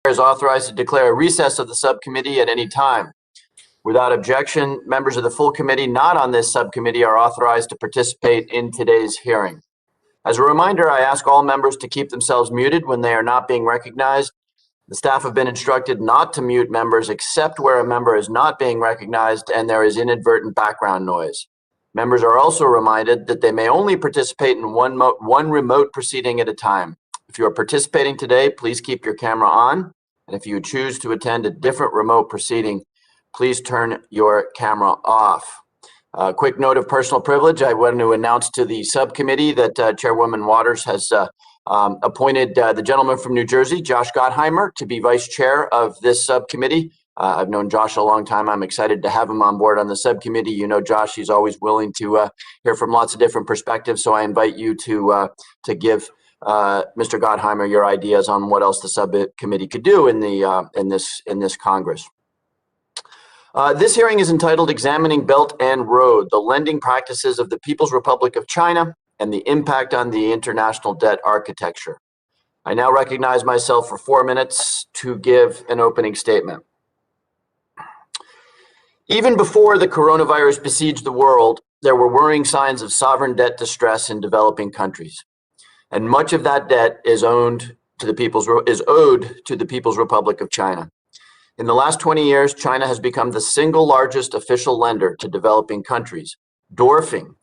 is authorized to declare a recess of the subcommittee at any time. Without objection, members of the full committee not on this subcommittee are authorized to participate in today's hearing. As a reminder, I ask all members to keep themselves muted when they are not being recognized. The staff have been instructed not to mute members except where a member is not being recognized and there is inadvertent background noise. Members are also reminded that they may only participate in one remote proceeding at a time. If you are participating today, please keep your camera on. And if you choose to attend a different remote proceeding, please turn your camera off. Quick note of personal privilege. I want to announce to the subcommittee that Chairwoman Waters has appointed the gentleman from New Jersey, Josh Gottheimer, to be vice chair of this subcommittee. I've known Josh a long time. I'm excited to have him on board on the subcommittee. You know, Josh, he's always willing to hear from lots of different perspectives. So I invite you to give Mr. Gottheimer your ideas on what else the subcommittee could do in this Congress. This hearing is entitled Examining Belt and Road, the Lending Practices of the People's Republic of China and the Impact on the International Debt Architecture. I now recognize myself for 4 minutes to give an opening statement. Even before the coronavirus besieged the world, there were worrying signs of sovereign debt distress in developing countries. And much of that debt is owed to the People's Republic of China. In the last 20 years, China has become the single largest official lender to developing countries, dwarfing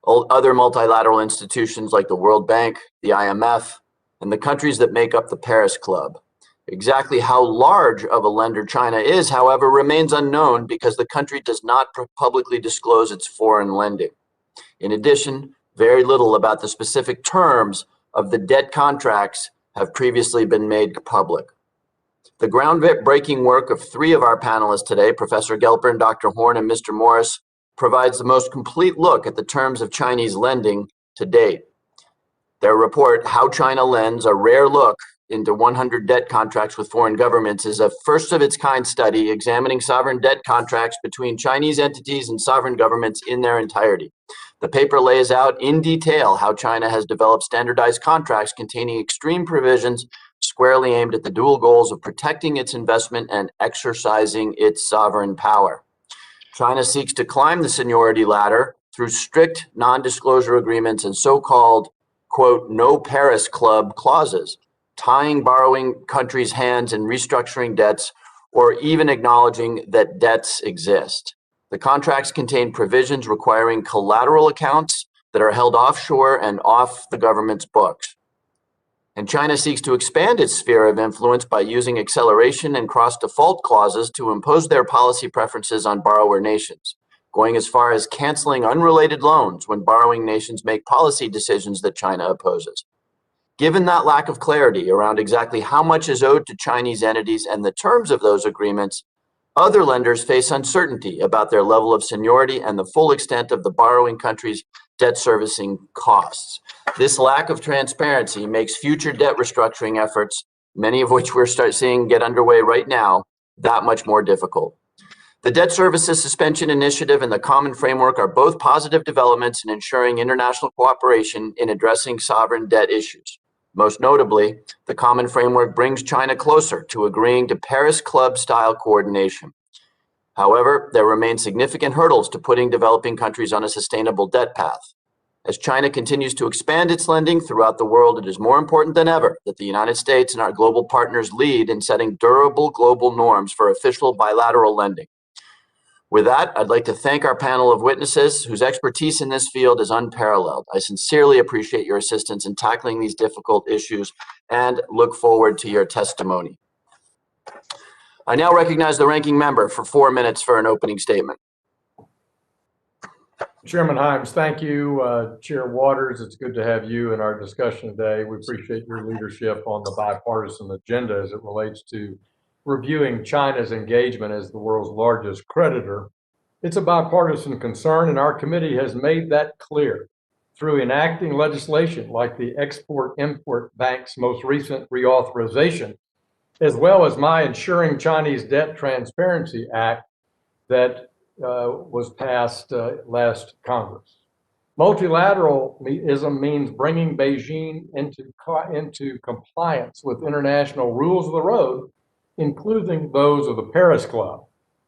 other multilateral institutions like the World Bank, the IMF, and the countries that make up the Paris Club. Exactly how large of a lender China is, however, remains unknown because the country does not publicly disclose its foreign lending. In addition, very little about the specific terms of the debt contracts have previously been made public. The groundbreaking work of 3 of our panelists today, Professor Gelpern, Dr. Horn, and Mr. Morris, provides the most complete look at the terms of Chinese lending to date. Their report, How China Lends, a Rare Look into 100 Debt Contracts with Foreign Governments, is a first-of-its-kind study examining sovereign debt contracts between Chinese entities and sovereign governments in their entirety. The paper lays out in detail how China has developed standardized contracts containing extreme provisions squarely aimed at the dual goals of protecting its investment and exercising its sovereign power. China seeks to climb the seniority ladder through strict non-disclosure agreements and so-called, quote, no Paris Club clauses, tying borrowing countries' hands in restructuring debts or even acknowledging that debts exist. The contracts contain provisions requiring collateral accounts that are held offshore and off the government's books. And China seeks to expand its sphere of influence by using acceleration and cross-default clauses to impose their policy preferences on borrower nations, going as far as canceling unrelated loans when borrowing nations make policy decisions that China opposes. Given that lack of clarity around exactly how much is owed to Chinese entities and the terms of those agreements, other lenders face uncertainty about their level of seniority and the full extent of the borrowing country's debt servicing costs. This lack of transparency makes future debt restructuring efforts, many of which we're seeing get underway right now, that much more difficult. The Debt Services Suspension Initiative and the Common Framework are both positive developments in ensuring international cooperation in addressing sovereign debt issues. Most notably, the Common Framework brings China closer to agreeing to Paris Club-style coordination. However, there remain significant hurdles to putting developing countries on a sustainable debt path. As China continues to expand its lending throughout the world, it is more important than ever that the United States and our global partners lead in setting durable global norms for official bilateral lending. With that, I'd like to thank our panel of witnesses whose expertise in this field is unparalleled. I sincerely appreciate your assistance in tackling these difficult issues and look forward to your testimony. I now recognize the ranking member for 4 minutes for an opening statement. Chairman Himes, thank you. Chair Waters, it's good to have you in our discussion today. We appreciate your leadership on the bipartisan agenda as it relates to reviewing China's engagement as the world's largest creditor. It's a bipartisan concern, and our committee has made that clear through enacting legislation like the Export-Import Bank's most recent reauthorization, as well as my Ensuring Chinese Debt Transparency Act that was passed last Congress. Multilateralism means bringing Beijing into compliance with international rules of the road including those of the Paris Club.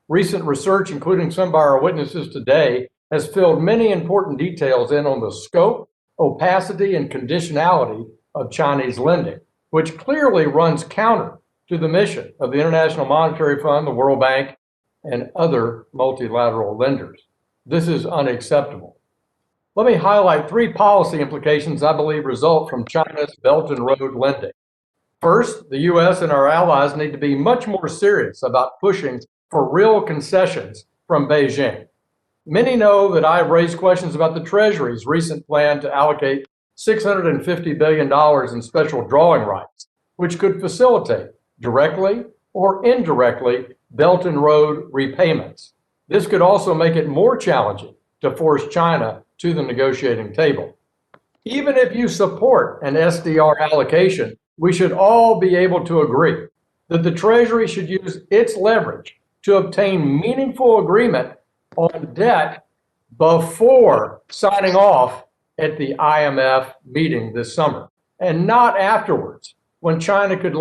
Recent research, including some by our witnesses today, has filled many important details in on the scope, opacity, and conditionality of Chinese lending, which clearly runs counter to the mission of the International Monetary Fund, the World Bank, and other multilateral lenders. This is unacceptable. Let me highlight three policy implications I believe result from China's Belt and Road lending. First, the U.S. and our allies need to be much more serious about pushing for real concessions from Beijing. Many know that I have raised questions about the Treasury's recent plan to allocate $650 billion in special drawing rights, which could facilitate, directly or indirectly, Belt and Road repayments. This could also make it more challenging to force China to the negotiating table. Even if you support an SDR allocation, we should all be able to agree that the Treasury should use its leverage to obtain meaningful agreement on debt before signing off at the IMF meeting this summer, and not afterwards, when China could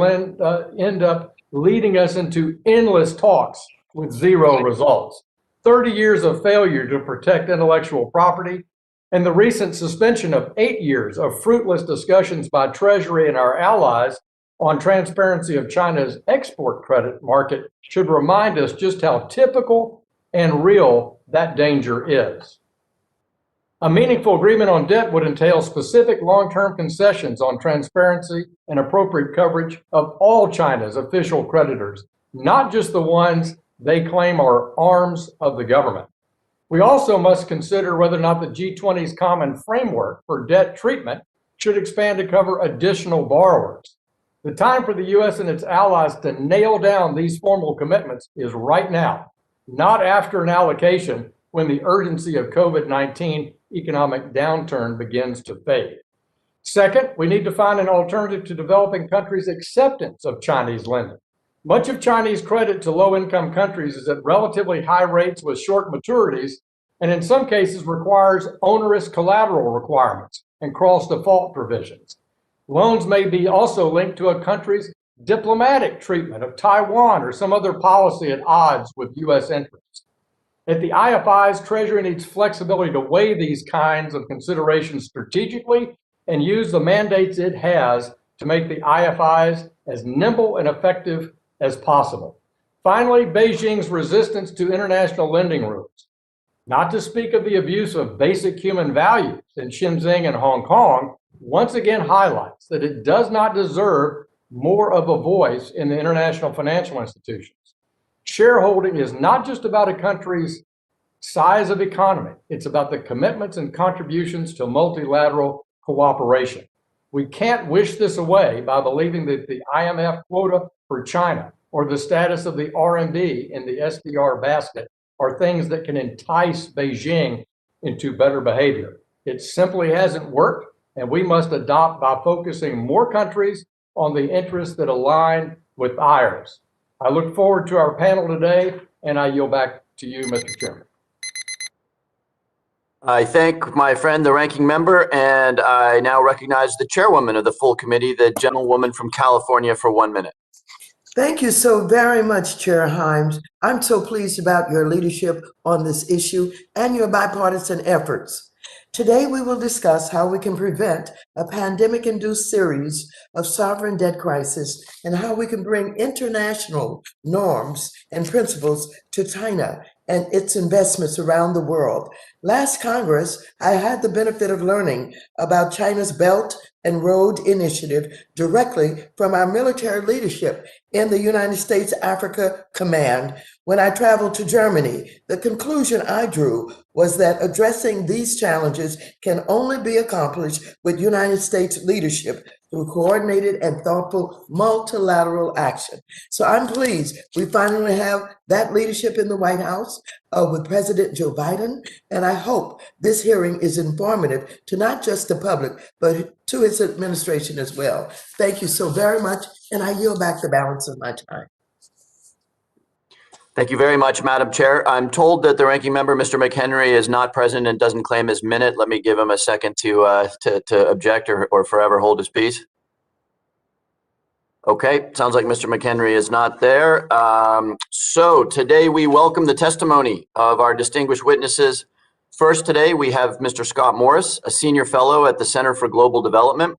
end up leading us into endless talks with zero results. 30 years of failure to protect intellectual property, and the recent suspension of 8 years of fruitless discussions by Treasury and our allies on transparency of China's export credit market should remind us just how typical and real that danger is. A meaningful agreement on debt would entail specific long-term concessions on transparency and appropriate coverage of all China's official creditors, not just the ones they claim are arms of the government. We also must consider whether or not the G20's common framework for debt treatment should expand to cover additional borrowers. The time for the U.S. and its allies to nail down these formal commitments is right now, not after an allocation when the urgency of COVID-19 economic downturn begins to fade. Second, we need to find an alternative to developing countries' acceptance of Chinese lending. Much of Chinese credit to low-income countries is at relatively high rates with short maturities, and in some cases requires onerous collateral requirements and cross-default provisions. Loans may be also linked to a country's diplomatic treatment of Taiwan or some other policy at odds with U.S. interests. At the IFI's, Treasury needs flexibility to weigh these kinds of considerations strategically and use the mandates it has to make the IFIs as nimble and effective as possible. Finally, Beijing's resistance to international lending rules, not to speak of the abuse of basic human values in Xinjiang and Hong Kong, once again highlights that it does not deserve more of a voice in the international financial institutions. Shareholding is not just about a country's size of economy. It's about the commitments and contributions to multilateral cooperation. We can't wish this away by believing that the IMF quota for China or the status of the RMB in the SDR basket are things that can entice Beijing into better behavior. It simply hasn't worked, and we must adopt by focusing more countries on the interests that align with ours. I look forward to our panel today, and I yield back to you, Mr. Chairman. I thank my friend, the ranking member, and I now recognize the chairwoman of the full committee, the gentlewoman from California, for 1 minute. Thank you so very much, Chair Himes. I'm so pleased about your leadership on this issue and your bipartisan efforts. Today, we will discuss how we can prevent a pandemic-induced series of sovereign debt crisis and how we can bring international norms and principles to China and its investments around the world. Last Congress, I had the benefit of learning about China's Belt and Road Initiative directly from our military leadership in the United States Africa Command. When I traveled to Germany, the conclusion I drew was that addressing these challenges can only be accomplished with United States leadership through coordinated and thoughtful multilateral action. So I'm pleased we finally have that leadership in the White House with President Joe Biden, and I hope this hearing is informative to not just the public, but to his administration as well. Thank you so very much, and I yield back the balance of my time. Thank you very much, Madam Chair. I'm told that the ranking member, Mr. McHenry, is not present and doesn't claim his minute. Let me give him a second to object or forever hold his peace. Okay, sounds like Mr. McHenry is not there. So today we welcome the testimony of our distinguished witnesses. First today we have Mr. Scott Morris, a senior fellow at the Center for Global Development.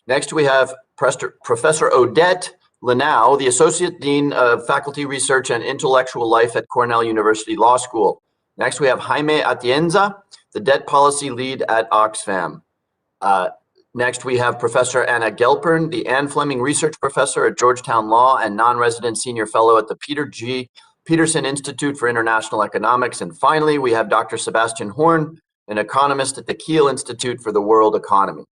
Next we have Professor Odette Lanau, the Associate Dean of Faculty Research and Intellectual Life at Cornell University Law School. Next we have Jaime Atienza, the Debt Policy Lead at Oxfam. Next, we have Professor Anna Gelpern, the Anne Fleming Research Professor at Georgetown Law and non-resident senior fellow at the Peter G. Peterson Institute for International Economics. And finally, we have Dr. Sebastian Horn, an economist at the Kiel Institute for the World Economy.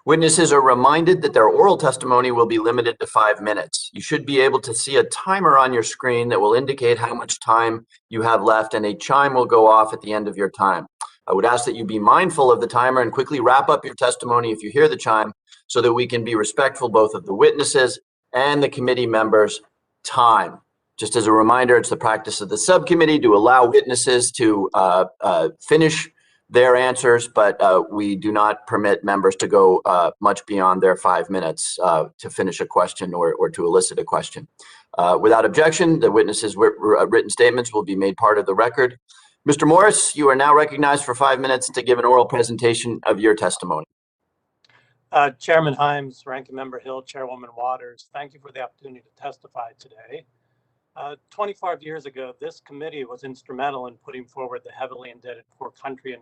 Witnesses are reminded that their oral testimony will be limited to 5 minutes. You should be able to see a timer on your screen that will indicate how much time you have left, and a chime will go off at the end of your time. I would ask that you be mindful of the timer and quickly wrap up your testimony if you hear the chime, so that we can be respectful both of the witnesses and the committee members' time. Just as a reminder, it's the practice of the subcommittee to allow witnesses to finish their answers, but we do not permit members to go much beyond their 5 minutes to finish a question or to elicit a question. Without objection, the witnesses' written statements will be made part of the record. Mr. Morris, you are now recognized for 5 minutes to give an oral presentation of your testimony. Chairman Himes, Ranking Member Hill, Chairwoman Waters, thank you for the opportunity to testify today. 25 years ago, this committee was instrumental in putting forward the Heavily Indebted Poor Country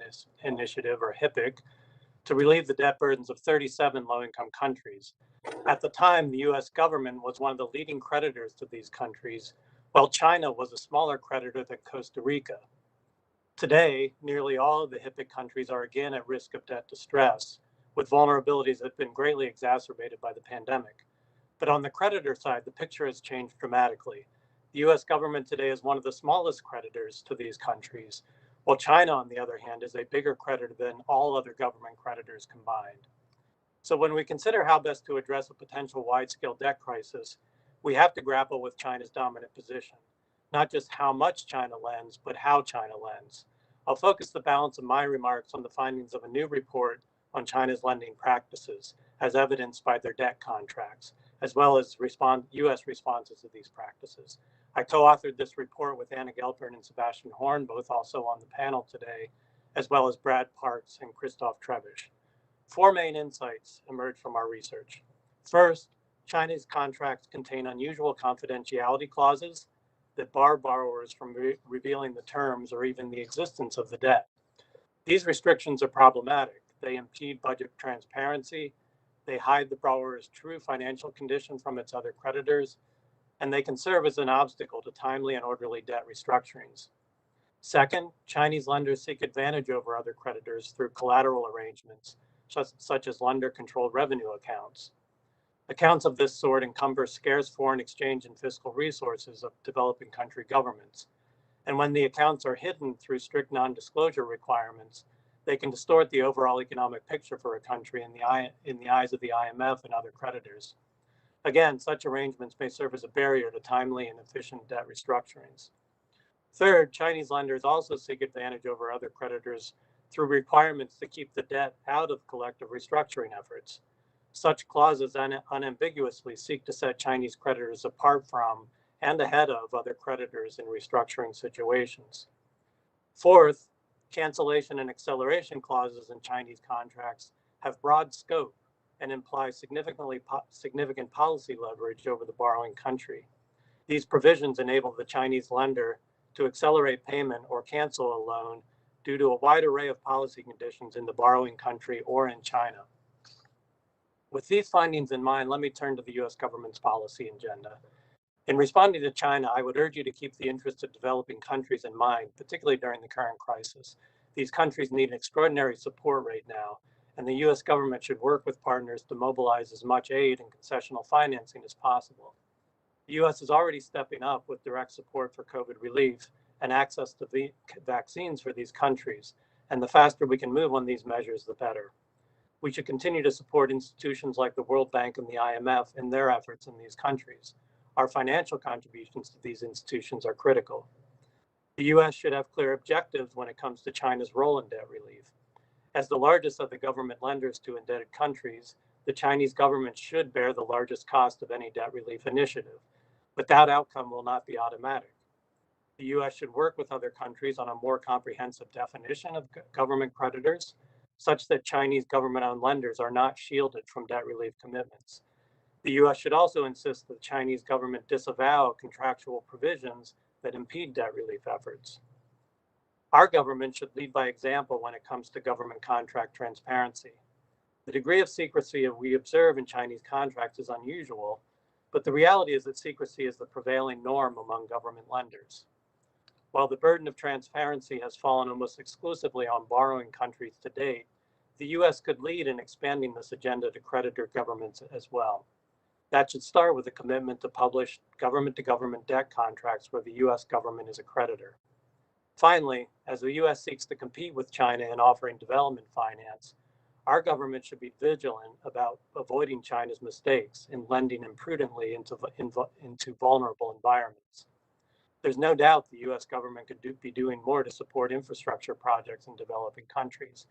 Initiative, or HIPIC, to relieve the debt burdens of 37 low-income countries. At the time, the U.S. government was one of the leading creditors to these countries, while China was a smaller creditor than Costa Rica. Today, nearly all of the HIPIC countries are again at risk of debt distress, with vulnerabilities that have been greatly exacerbated by the pandemic. But on the creditor side, the picture has changed dramatically. The U.S. government today is one of the smallest creditors to these countries, while China, on the other hand, is a bigger creditor than all other government creditors combined. So when we consider how best to address a potential wide-scale debt crisis, we have to grapple with China's dominant position. Not just how much China lends, but how China lends. I'll focus the balance of my remarks on the findings of a new report on China's lending practices, as evidenced by their debt contracts, as well as U.S. responses to these practices. I co-authored this report with Anna Gelpern and Sebastian Horn, both also on the panel today, as well as Brad Parks and Christoph Trevish. 4 main insights emerged from our research. First, China's contracts contain unusual confidentiality clauses that bar borrowers from revealing the terms or even the existence of the debt. These restrictions are problematic. They impede budget transparency, they hide the borrower's true financial condition from its other creditors, and they can serve as an obstacle to timely and orderly debt restructurings. Second, Chinese lenders seek advantage over other creditors through collateral arrangements, such as lender-controlled revenue accounts. Accounts of this sort encumber scarce foreign exchange and fiscal resources of developing country governments. And when the accounts are hidden through strict non-disclosure requirements, they can distort the overall economic picture for a country in the eyes of the IMF and other creditors. Again, such arrangements may serve as a barrier to timely and efficient debt restructurings. Third, Chinese lenders also seek advantage over other creditors through requirements to keep the debt out of collective restructuring efforts. Such clauses unambiguously seek to set Chinese creditors apart from and ahead of other creditors in restructuring situations. Fourth, cancellation and acceleration clauses in Chinese contracts have broad scope and imply significant policy leverage over the borrowing country. These provisions enable the Chinese lender to accelerate payment or cancel a loan due to a wide array of policy conditions in the borrowing country or in China. With these findings in mind, let me turn to the U.S. government's policy agenda. In responding to China, I would urge you to keep the interests of developing countries in mind, particularly during the current crisis. These countries need extraordinary support right now, and the U.S. government should work with partners to mobilize as much aid and concessional financing as possible. The U.S. is already stepping up with direct support for COVID relief and access to vaccines for these countries, and the faster we can move on these measures, the better. We should continue to support institutions like the World Bank and the IMF in their efforts in these countries. Our financial contributions to these institutions are critical. The U.S. should have clear objectives when it comes to China's role in debt relief. As the largest of the government lenders to indebted countries, the Chinese government should bear the largest cost of any debt relief initiative, but that outcome will not be automatic. The US should work with other countries on a more comprehensive definition of government creditors, such that Chinese government-owned lenders are not shielded from debt relief commitments. The US should also insist that the Chinese government disavow contractual provisions that impede debt relief efforts. Our government should lead by example when it comes to government contract transparency. The degree of secrecy we observe in Chinese contracts is unusual, but the reality is that secrecy is the prevailing norm among government lenders. While the burden of transparency has fallen almost exclusively on borrowing countries to date, the US could lead in expanding this agenda to creditor governments as well. That should start with a commitment to publish government-to-government debt contracts where the US government is a creditor. Finally, as the US seeks to compete with China in offering development finance, our government should be vigilant about avoiding China's mistakes in lending imprudently into vulnerable environments. There's no doubt the US government could be doing more to support infrastructure projects in developing countries,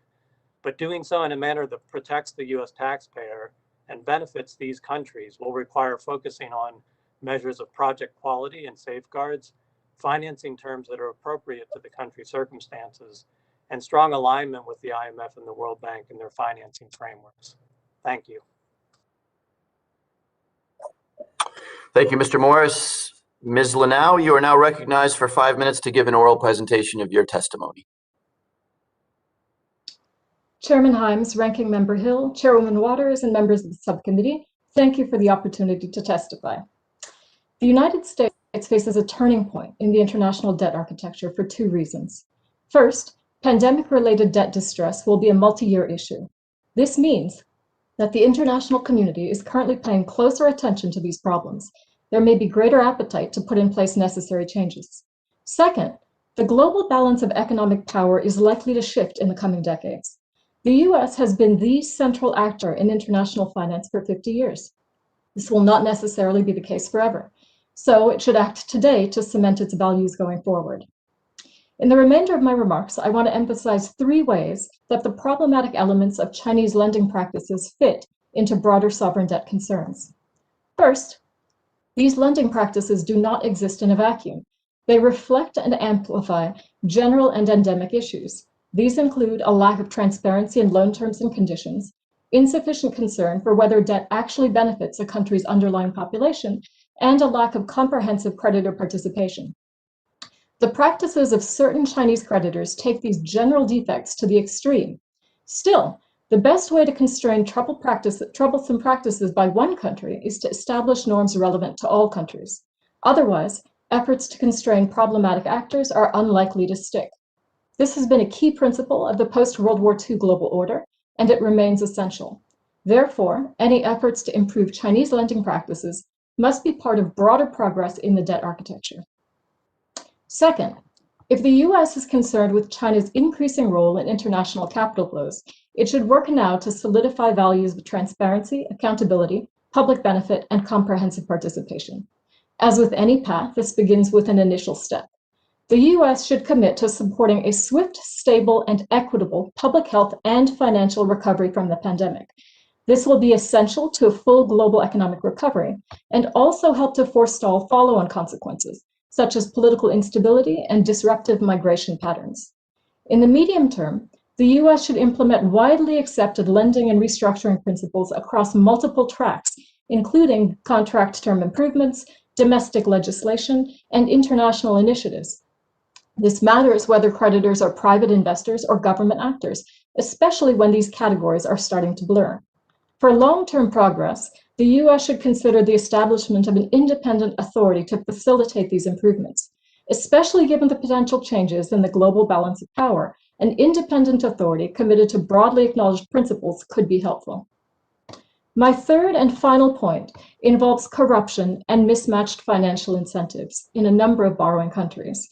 but doing so in a manner that protects the US taxpayer and benefits these countries will require focusing on measures of project quality and safeguards, financing terms that are appropriate to the country's circumstances, and strong alignment with the IMF and the World Bank in their financing frameworks. Thank you. Thank you, Mr. Morris. Ms. Lanau, you are now recognized for 5 minutes to give an oral presentation of your testimony. Chairman Himes, Ranking Member Hill, Chairwoman Waters, and members of the subcommittee, thank you for the opportunity to testify. The United States faces a turning point in the international debt architecture for 2 reasons. First, pandemic-related debt distress will be a multi-year issue. This means that the international community is currently paying closer attention to these problems. There may be greater appetite to put in place necessary changes. Second, the global balance of economic power is likely to shift in the coming decades. The US has been the central actor in international finance for 50 years. This will not necessarily be the case forever, so it should act today to cement its values going forward. In the remainder of my remarks, I want to emphasize 3 ways that the problematic elements of Chinese lending practices fit into broader sovereign debt concerns. First, these lending practices do not exist in a vacuum. They reflect and amplify general and endemic issues. These include a lack of transparency in loan terms and conditions, insufficient concern for whether debt actually benefits a country's underlying population, and a lack of comprehensive creditor participation. The practices of certain Chinese creditors take these general defects to the extreme. Still, the best way to constrain troublesome practices by one country is to establish norms relevant to all countries. Otherwise, efforts to constrain problematic actors are unlikely to stick. This has been a key principle of the post-World War II global order, and it remains essential. Therefore, any efforts to improve Chinese lending practices must be part of broader progress in the debt architecture. Second, if the US is concerned with China's increasing role in international capital flows, it should work now to solidify values of transparency, accountability, public benefit, and comprehensive participation. As with any path, this begins with an initial step. The US should commit to supporting a swift, stable, and equitable public health and financial recovery from the pandemic. This will be essential to a full global economic recovery and also help to forestall follow-on consequences, such as political instability and disruptive migration patterns. In the medium term, the US should implement widely accepted lending and restructuring principles across multiple tracks, including contract term improvements, domestic legislation, and international initiatives. This matters whether creditors are private investors or government actors, especially when these categories are starting to blur. For long-term progress, the US should consider the establishment of an independent authority to facilitate these improvements. Especially given the potential changes in the global balance of power, an independent authority committed to broadly acknowledged principles could be helpful. My third and final point involves corruption and mismatched financial incentives in a number of borrowing countries.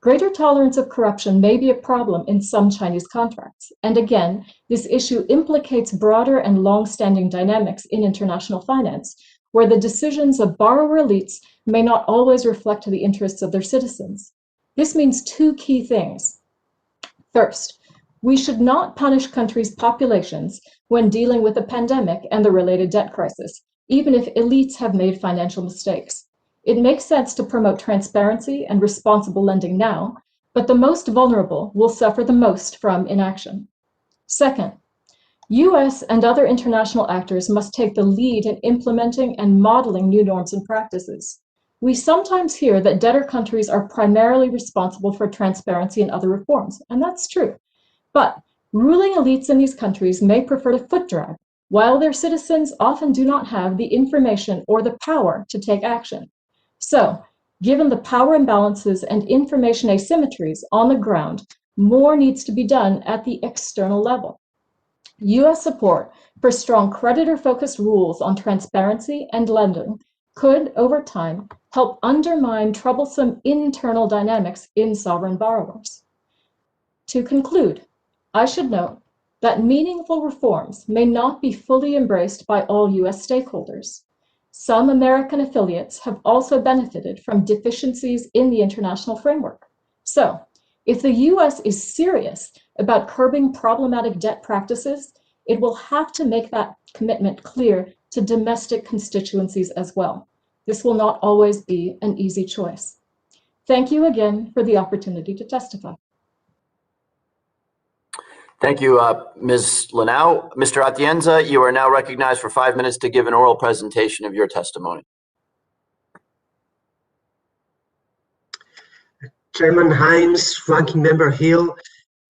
Greater tolerance of corruption may be a problem in some Chinese contracts, and again, this issue implicates broader and long-standing dynamics in international finance, where the decisions of borrower elites may not always reflect the interests of their citizens. This means 2 key things. First, We should not punish countries' populations when dealing with a pandemic and the related debt crisis, even if elites have made financial mistakes. It makes sense to promote transparency and responsible lending now, but the most vulnerable will suffer the most from inaction. Second, US and other international actors must take the lead in implementing and modeling new norms and practices. We sometimes hear that debtor countries are primarily responsible for transparency and other reforms, and that's true. But ruling elites in these countries may prefer to foot drag, while their citizens often do not have the information or the power to take action. So, given the power imbalances and information asymmetries on the ground, more needs to be done at the external level. US support for strong creditor-focused rules on transparency and lending could, over time, help undermine troublesome internal dynamics in sovereign borrowers. To conclude, I should note that meaningful reforms may not be fully embraced by all US stakeholders. Some American affiliates have also benefited from deficiencies in the international framework. So, if the US is serious about curbing problematic debt practices, it will have to make that commitment clear to domestic constituencies as well. This will not always be an easy choice. Thank you again for the opportunity to testify. Thank you, Ms. Lanau. Mr. Atienza, you are now recognized for 5 minutes to give an oral presentation of your testimony. Chairman Himes, Ranking Member Hill,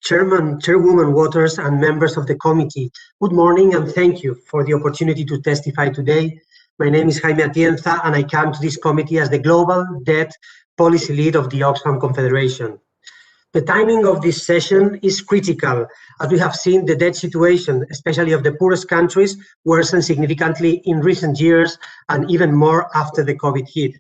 Chairwoman Waters, and members of the committee, good morning and thank you for the opportunity to testify today. My name is Jaime Atienza and I come to this committee as the Global Debt Policy Lead of the Oxfam Confederation. The timing of this session is critical, as we have seen the debt situation, especially of the poorest countries, worsen significantly in recent years and even more after the COVID hit.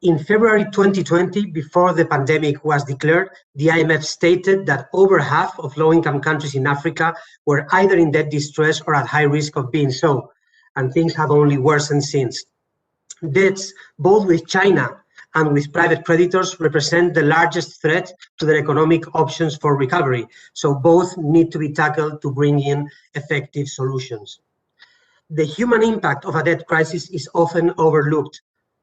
In February 2020, before the pandemic was declared, the IMF stated that over half of low-income countries in Africa were either in debt distress or at high risk of being so, and things have only worsened since. Debts, both with China and with private creditors, represent the largest threat to their economic options for recovery, so both need to be tackled to bring in effective solutions. The human impact of a debt crisis is often overlooked.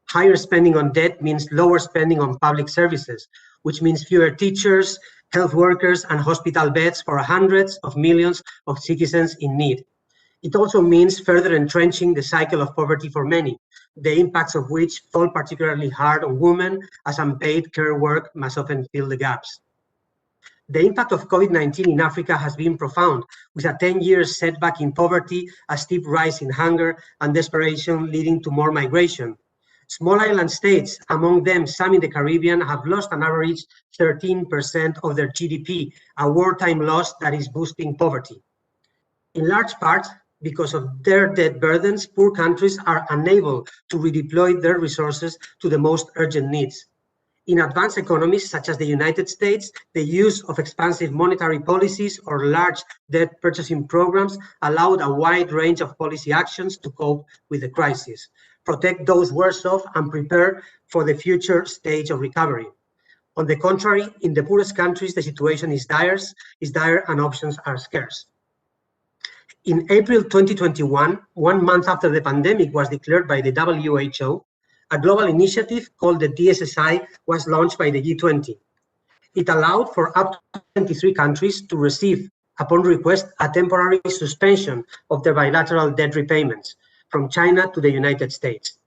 Higher spending on debt means lower spending on public services, which means fewer teachers, health workers, and hospital beds for hundreds of millions of citizens in need. It also means further entrenching the cycle of poverty for many, the impacts of which fall particularly hard on women, as unpaid care work must often fill the gaps. The impact of COVID-19 in Africa has been profound, with a 10-year setback in poverty, a steep rise in hunger, and desperation leading to more migration. Small island states, among them some in the Caribbean, have lost an average 13% of their GDP, a wartime loss that is boosting poverty. In large part, because of their debt burdens, poor countries are unable to redeploy their resources to the most urgent needs. In advanced economies such as the United States, the use of expansive monetary policies or large debt purchasing programs allowed a wide range of policy actions to cope with the crisis, protect those worse off, and prepare for the future stage of recovery. On the contrary, in the poorest countries, the situation is dire and options are scarce. In April 2021, 1 month after the pandemic was declared by the WHO, a global initiative called the DSSI was launched by the G20. It allowed for up to 23 countries to receive, upon request, a temporary suspension of their bilateral debt repayments from China to the United States.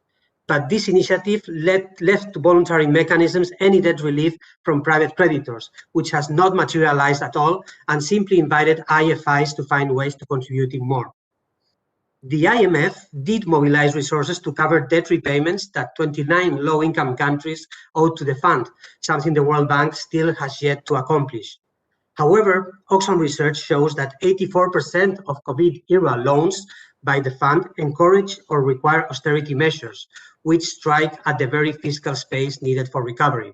But this initiative left to voluntary mechanisms any debt relief from private creditors, which has not materialized at all, and simply invited IFIs to find ways to contributing more. The IMF did mobilize resources to cover debt repayments that 29 low-income countries owed to the fund, something the World Bank still has yet to accomplish. However, Oxfam research shows that 84% of COVID-era loans by the fund encourage or require austerity measures, which strike at the very fiscal space needed for recovery.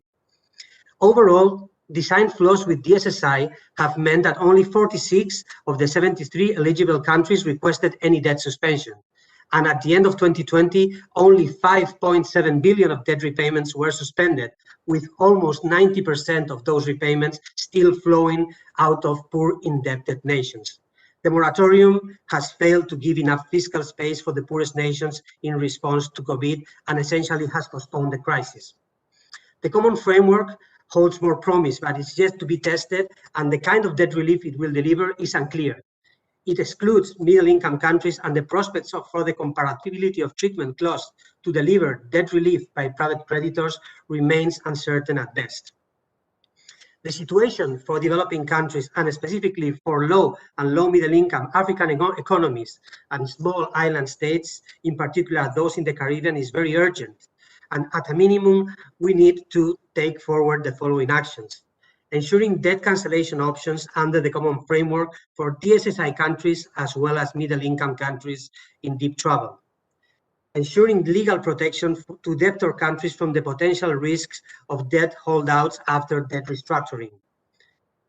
Overall, design flaws with DSSI have meant that only 46 of the 73 eligible countries requested any debt suspension, And at the end of 2020, only 5.7 billion of debt repayments were suspended, with almost 90% of those repayments still flowing out of poor indebted nations. The moratorium has failed to give enough fiscal space for the poorest nations in response to COVID and essentially has postponed the crisis. The common framework holds more promise, but it's yet to be tested, and the kind of debt relief it will deliver is unclear. It excludes middle-income countries, and the prospects for the comparability of treatment clause to deliver debt relief by private creditors remains uncertain at best. The situation for developing countries, and specifically for low and low middle-income African economies and small island states, in particular those in the Caribbean, is very urgent. And at a minimum, we need to take forward the following actions: ensuring debt cancellation options under the common framework for DSSI countries as well as middle-income countries in deep trouble; ensuring legal protection to debtor countries from the potential risks of debt holdouts after debt restructuring;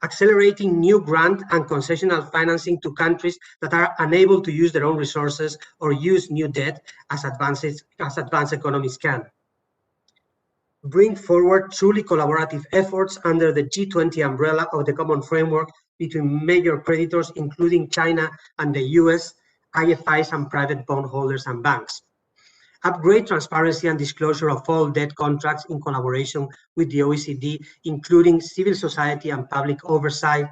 accelerating new grant and concessional financing to countries that are unable to use their own resources or use new debt as advanced economies can; bring forward truly collaborative efforts under the G20 umbrella of the common framework between major creditors, including China and the US, IFIs and private bondholders and banks; upgrade transparency and disclosure of all debt contracts in collaboration with the OECD, including civil society and public oversight;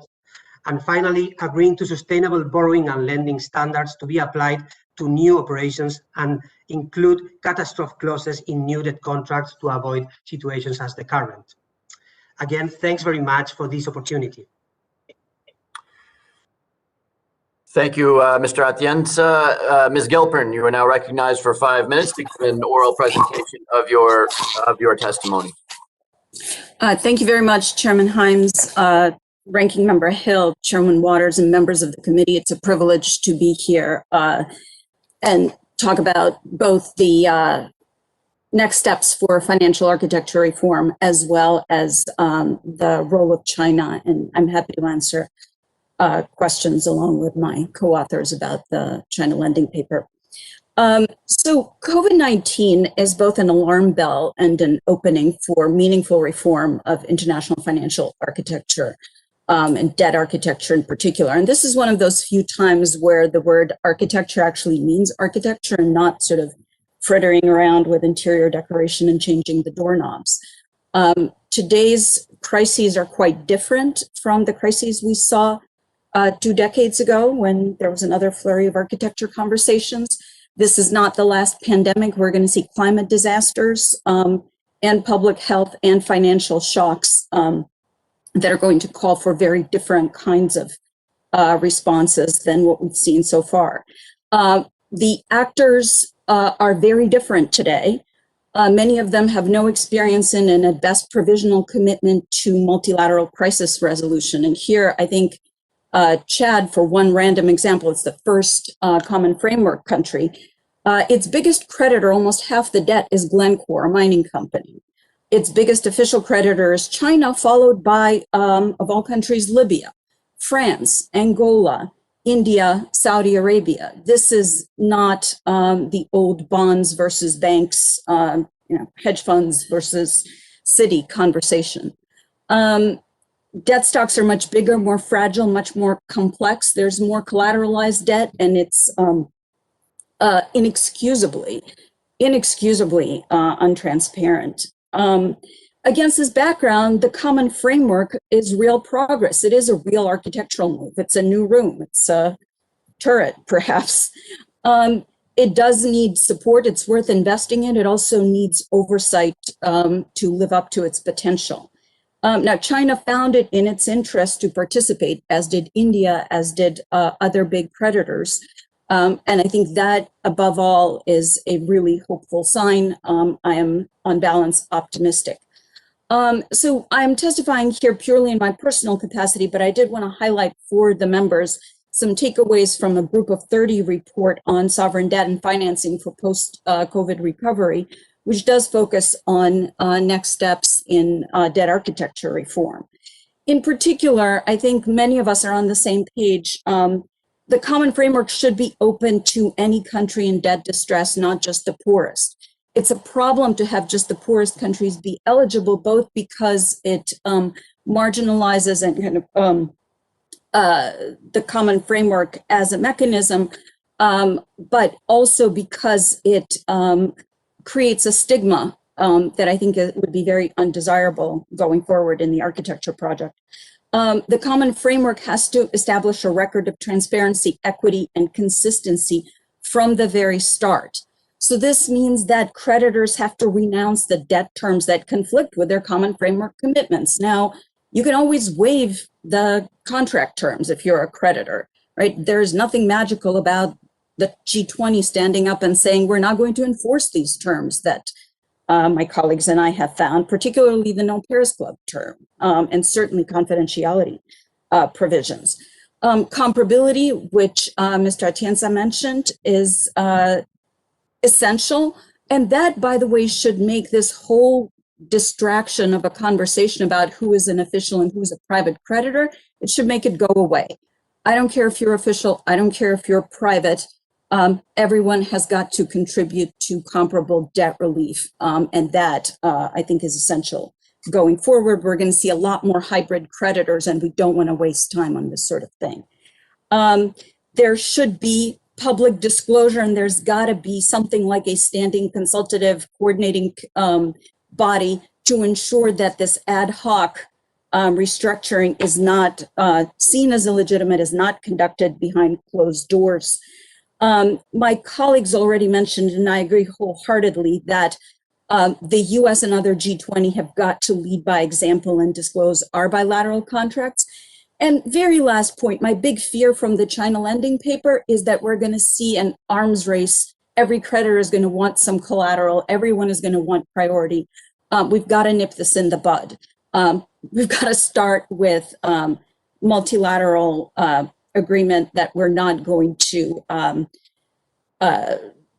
and finally, agreeing to sustainable borrowing and lending standards to be applied to new operations and include catastrophe clauses in new debt contracts to avoid situations as the current. Again, thanks very much for this opportunity. Thank you, Mr. Atienza. Ms. Gilpern, you are now recognized for 5 minutes to give an oral presentation of your testimony. Thank you very much, Chairman Himes, Ranking Member Hill, Chairman Waters, and members of the committee. It's a privilege to be here and talk about both the next steps for financial architecture reform as well as the role of China. And I'm happy to answer questions along with my co-authors about the China lending paper. So COVID-19 is both an alarm bell and an opening for meaningful reform of international financial architecture and debt architecture in particular. And this is one of those few times where the word architecture actually means architecture and not sort of frittering around with interior decoration and changing the doorknobs. Today's crises are quite different from the crises we saw 2 decades ago when there was another flurry of architecture conversations. This is not the last pandemic. We're going to see climate disasters and public health and financial shocks that are going to call for very different kinds of responses than what we've seen so far. The actors are very different today. Many of them have no experience in and at best provisional commitment to multilateral crisis resolution. And here, I think Chad, for one random example, it's the first common framework country. Its biggest creditor, almost half the debt, is Glencore, a mining company. Its biggest official creditor is China, followed by, of all countries, Libya, France, Angola, India, Saudi Arabia. This is not the old bonds versus banks, hedge funds versus city conversation. Debt stocks are much bigger, more fragile, much more complex. There's more collateralized debt, and it's inexcusably untransparent. Against this background, the common framework is real progress. It is a real architectural move. It's a new room. It's a turret, perhaps. It does need support. It's worth investing in. It also needs oversight to live up to its potential. Now, China found it in its interest to participate, as did India, as did other big creditors. And I think that, above all, is a really hopeful sign. I am, on balance, optimistic. So I'm testifying here purely in my personal capacity, but I did want to highlight for the members some takeaways from a Group of 30 report on sovereign debt and financing for post-COVID recovery, which does focus on next steps in debt architecture reform. In particular, I think many of us are on the same page the common framework should be open to any country in debt distress, not just the poorest. It's a problem to have just the poorest countries be eligible, both because it marginalizes and kind of the common framework as a mechanism, but also because it creates a stigma that I think would be very undesirable going forward in the architecture project. The common framework has to establish a record of transparency, equity, and consistency from the very start. So this means that creditors have to renounce the debt terms that conflict with their common framework commitments. Now, you can always waive the contract terms if you're a creditor, right? There's nothing magical about the G20 standing up and saying, we're not going to enforce these terms that my colleagues and I have found, particularly the No Paris Club term, and certainly confidentiality provisions. Comparability, which Mr. Atienza mentioned, is essential. And that, by the way, should make this whole distraction of a conversation about who is an official and who's a private creditor, it should make it go away. I don't care if you're official, I don't care if you're private. Everyone has got to contribute to comparable debt relief. And that, I think, is essential. Going forward, we're going to see a lot more hybrid creditors, and we don't want to waste time on this sort of thing. There should be public disclosure, and there's got to be something like a standing consultative coordinating body to ensure that this ad hoc restructuring is not seen as illegitimate, is not conducted behind closed doors. My colleagues already mentioned, and I agree wholeheartedly, that the US and other G20 have got to lead by example and disclose our bilateral contracts. And very last point, my big fear from the China lending paper is that we're going to see an arms race. Every creditor is going to want some collateral. Everyone is going to want priority. We've got to nip this in the bud. We've got to start with multilateral agreement that we're not going to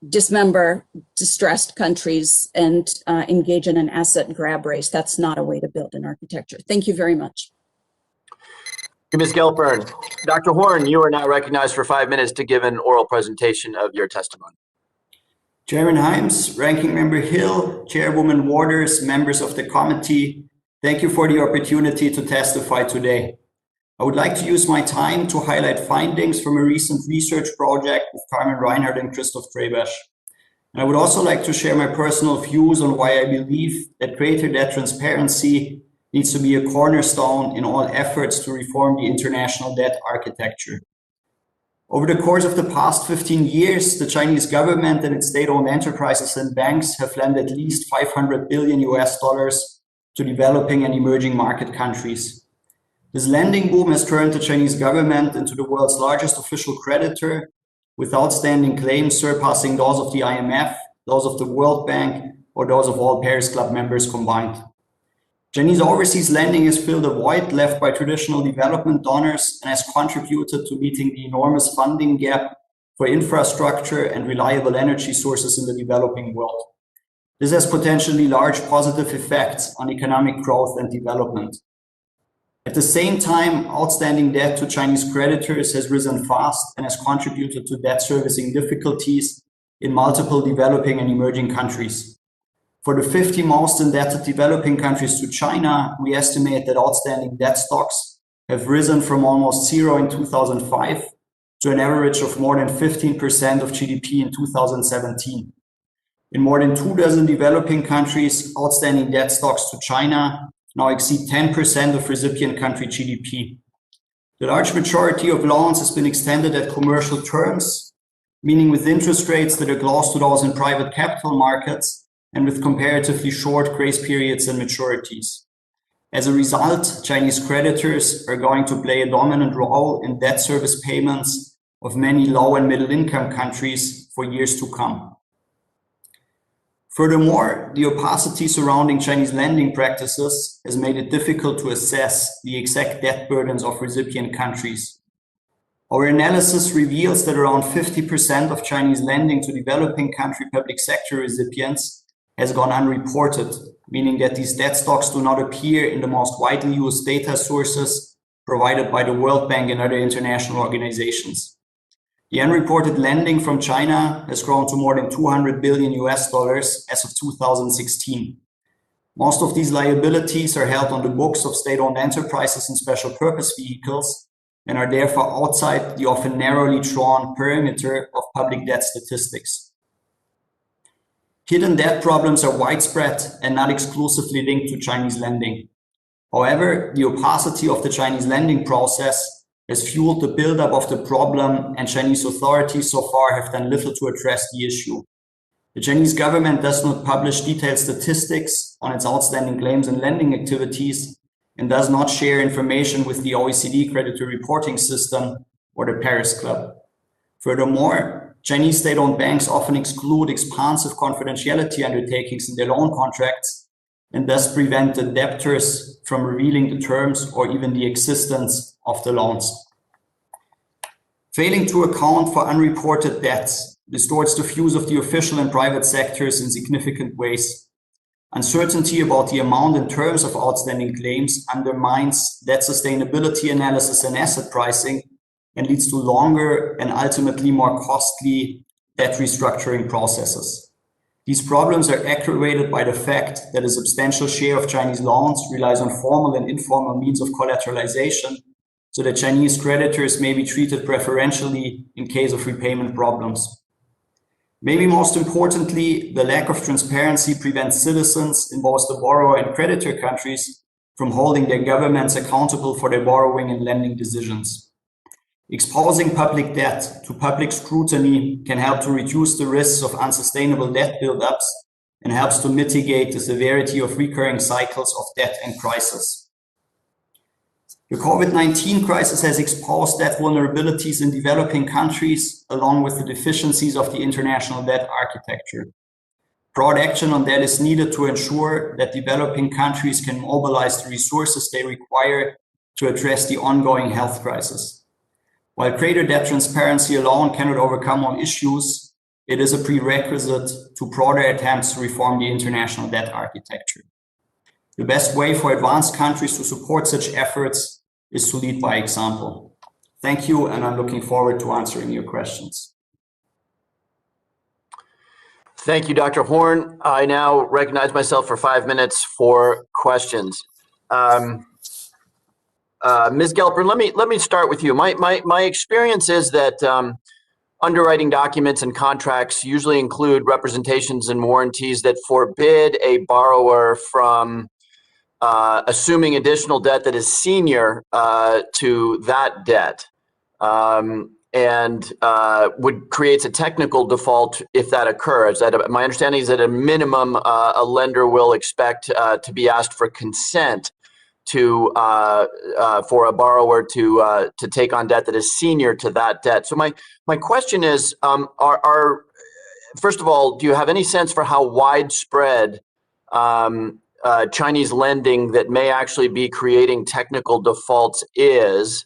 dismember distressed countries and engage in an asset grab race. That's not a way to build an architecture. Thank you very much. Ms. Gelfern. Dr. Horn, you are now recognized for 5 minutes to give an oral presentation of your testimony. Chairman Himes, Ranking Member Hill, Chairwoman Waters, members of the committee, thank you for the opportunity to testify today. I would like to use my time to highlight findings from a recent research project with Carmen Reinhardt and Christoph Trebesch. And I would also like to share my personal views on why I believe that greater debt transparency needs to be a cornerstone in all efforts to reform the international debt architecture. Over the course of the past 15 years, the Chinese government and its state-owned enterprises and banks have lent at least $500 billion to developing and emerging market countries. This lending boom has turned the Chinese government into the world's largest official creditor, with outstanding claims surpassing those of the IMF, those of the World Bank, or those of all Paris Club members combined. Chinese overseas lending has filled a void left by traditional development donors and has contributed to meeting the enormous funding gap for infrastructure and reliable energy sources in the developing world. This has potentially large positive effects on economic growth and development. At the same time, outstanding debt to Chinese creditors has risen fast and has contributed to debt servicing difficulties in multiple developing and emerging countries. For the 50 most indebted developing countries to China, we estimate that outstanding debt stocks have risen from almost zero in 2005 to an average of more than 15% of GDP in 2017. In more than 24 developing countries, outstanding debt stocks to China now exceed 10% of recipient country GDP. The large majority of loans has been extended at commercial terms, meaning with interest rates that are close to those in private capital markets and with comparatively short grace periods and maturities. As a result, Chinese creditors are going to play a dominant role in debt service payments of many low and middle income countries for years to come. Furthermore, the opacity surrounding Chinese lending practices has made it difficult to assess the exact debt burdens of recipient countries. Our analysis reveals that around 50% of Chinese lending to developing country public sector recipients has gone unreported, meaning that these debt stocks do not appear in the most widely used data sources provided by the World Bank and other international organizations. The unreported lending from China has grown to more than 200 billion US dollars as of 2016. Most of these liabilities are held on the books of state-owned enterprises and special purpose vehicles and are therefore outside the often narrowly drawn perimeter of public debt statistics. Hidden debt problems are widespread and not exclusively linked to Chinese lending. However, the opacity of the Chinese lending process has fueled the buildup of the problem, and Chinese authorities so far have done little to address the issue. The Chinese government does not publish detailed statistics on its outstanding claims and lending activities and does not share information with the OECD creditor reporting system or the Paris Club. Furthermore, Chinese state-owned banks often exclude expansive confidentiality undertakings in their loan contracts and thus prevent the debtors from revealing the terms or even the existence of the loans. Failing to account for unreported debts distorts the views of the official and private sectors in significant ways. Uncertainty about the amount and terms of outstanding claims undermines debt sustainability analysis and asset pricing and leads to longer and ultimately more costly debt restructuring processes. These problems are aggravated by the fact that a substantial share of Chinese loans relies on formal and informal means of collateralization, so that Chinese creditors may be treated preferentially in case of repayment problems. Maybe most importantly, the lack of transparency prevents citizens in both the borrower and creditor countries from holding their governments accountable for their borrowing and lending decisions. Exposing public debt to public scrutiny can help to reduce the risks of unsustainable debt buildups and helps to mitigate the severity of recurring cycles of debt and crisis. The COVID-19 crisis has exposed debt vulnerabilities in developing countries, along with the deficiencies of the international debt architecture. Broad action on that is needed to ensure that developing countries can mobilize the resources they require to address the ongoing health crisis. While greater debt transparency alone cannot overcome all issues, it is a prerequisite to broader attempts to reform the international debt architecture. The best way for advanced countries to support such efforts is to lead by example. Thank you, and I'm looking forward to answering your questions. Thank you, Dr. Horn. I now recognize myself for 5 minutes for questions. Ms. Gelper, let me start with you. My experience is that underwriting documents and contracts usually include representations and warranties that forbid a borrower from assuming additional debt that is senior to that debt, and would create a technical default if that occurs. My understanding is that at a minimum, a lender will expect to be asked for consent to for a borrower to take on debt that is senior to that debt. So my question is, first of all, do you have any sense for how widespread Chinese lending that may actually be creating technical defaults is?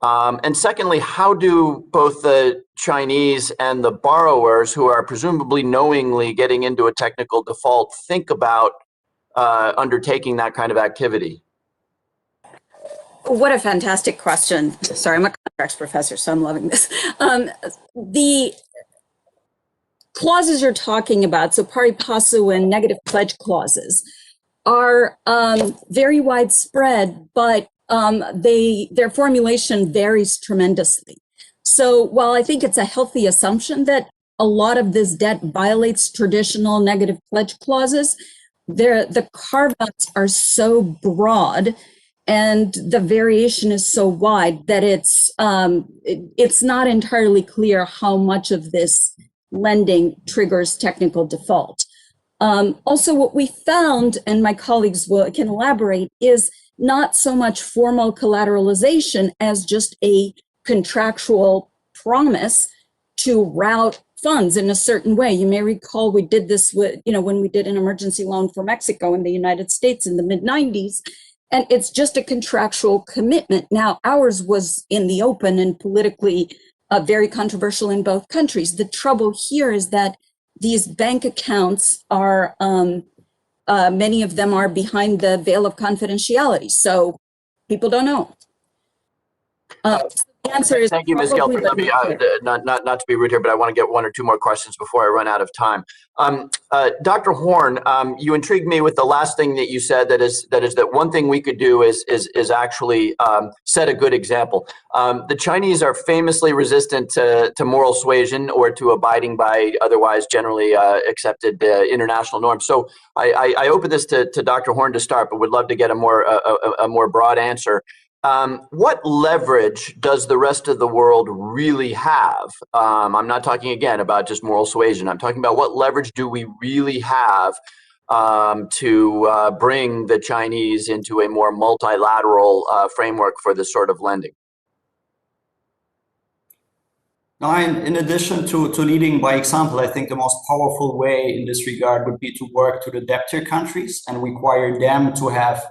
And secondly, how do both the Chinese and the borrowers, who are presumably knowingly getting into a technical default, think about undertaking that kind of activity? What a fantastic question. Sorry, I'm a contracts professor, so I'm loving this. The clauses you're talking about, so pari passu and negative pledge clauses, are very widespread, but their formulation varies tremendously. So while I think it's a healthy assumption that a lot of this debt violates traditional negative pledge clauses, the carve-outs are so broad and the variation is so wide that it's not entirely clear how much of this lending triggers technical default. Also, what we found, and my colleagues can elaborate, is not so much formal collateralization as just a contractual promise to route funds in a certain way. You may recall we did this with, when we did an emergency loan for Mexico in the United States in the mid-90s, and it's just a contractual commitment. Now, ours was in the open and politically very controversial in both countries. The trouble here is that these bank accounts are, many of them are behind the veil of confidentiality, so people don't know. answer is Thank you, Ms. probably, Gelfand. but Let me, not clear. not to be rude here, but I want to get one or two more questions before I run out of time. Dr. Horn, you intrigued me with the last thing that you said, that one thing we could do is actually set a good example. The Chinese are famously resistant to moral suasion or to abiding by otherwise generally accepted international norms. So I open this to Dr. Horn to start, but would love to get a more broad answer. What leverage does the rest of the world really have? I'm not talking again about just moral suasion. I'm talking about what leverage do we really have to bring the Chinese into a more multilateral framework for this sort of lending? Now, in addition to leading by example, I think the most powerful way in this regard would be to work to the debtor countries and require them to have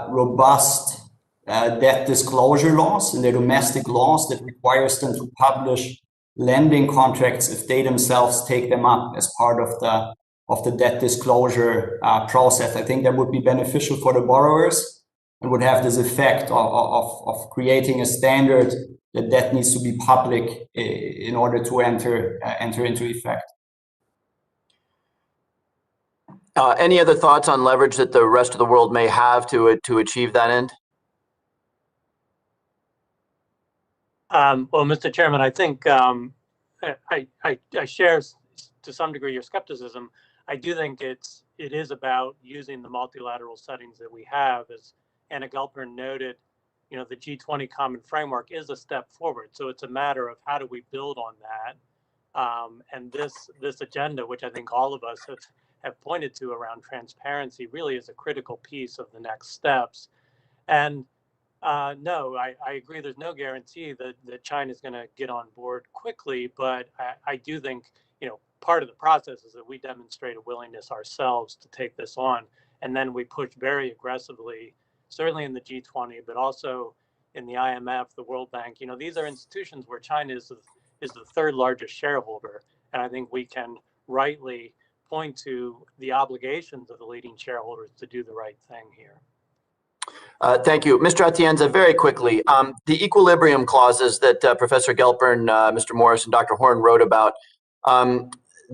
robust debt disclosure laws in their domestic laws that requires them to publish lending contracts if they themselves take them up as part of the debt disclosure process. I think that would be beneficial for the borrowers and would have this effect of creating a standard that debt needs to be public in order to enter into effect. Any other thoughts on leverage that the rest of the world may have to achieve that end? Well, Mr. Chairman, I think I share to some degree your skepticism. I do think it is about using the multilateral settings that we have. As Anna Gelpern noted, the G20 Common Framework is a step forward. So it's a matter of how do we build on that. And this agenda, which I think all of us have pointed to around transparency, really is a critical piece of the next steps. And no, I agree. There's no guarantee that China is going to get on board quickly, but I do think, part of the process is that we demonstrate a willingness ourselves to take this on, and then we push very aggressively, certainly in the G20, but also in the IMF, the World Bank. These are institutions where China is the third largest shareholder, and I think we can rightly point to the obligations of the leading shareholders to do the right thing here. Thank you. Mr. Atienza, very quickly, the equilibrium clauses that Professor Gelpern, Mr. Morris, and Dr. Horn wrote about,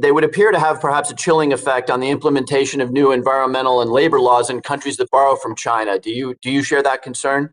they would appear to have perhaps a chilling effect on the implementation of new environmental and labor laws in countries that borrow from China. Do you share that concern?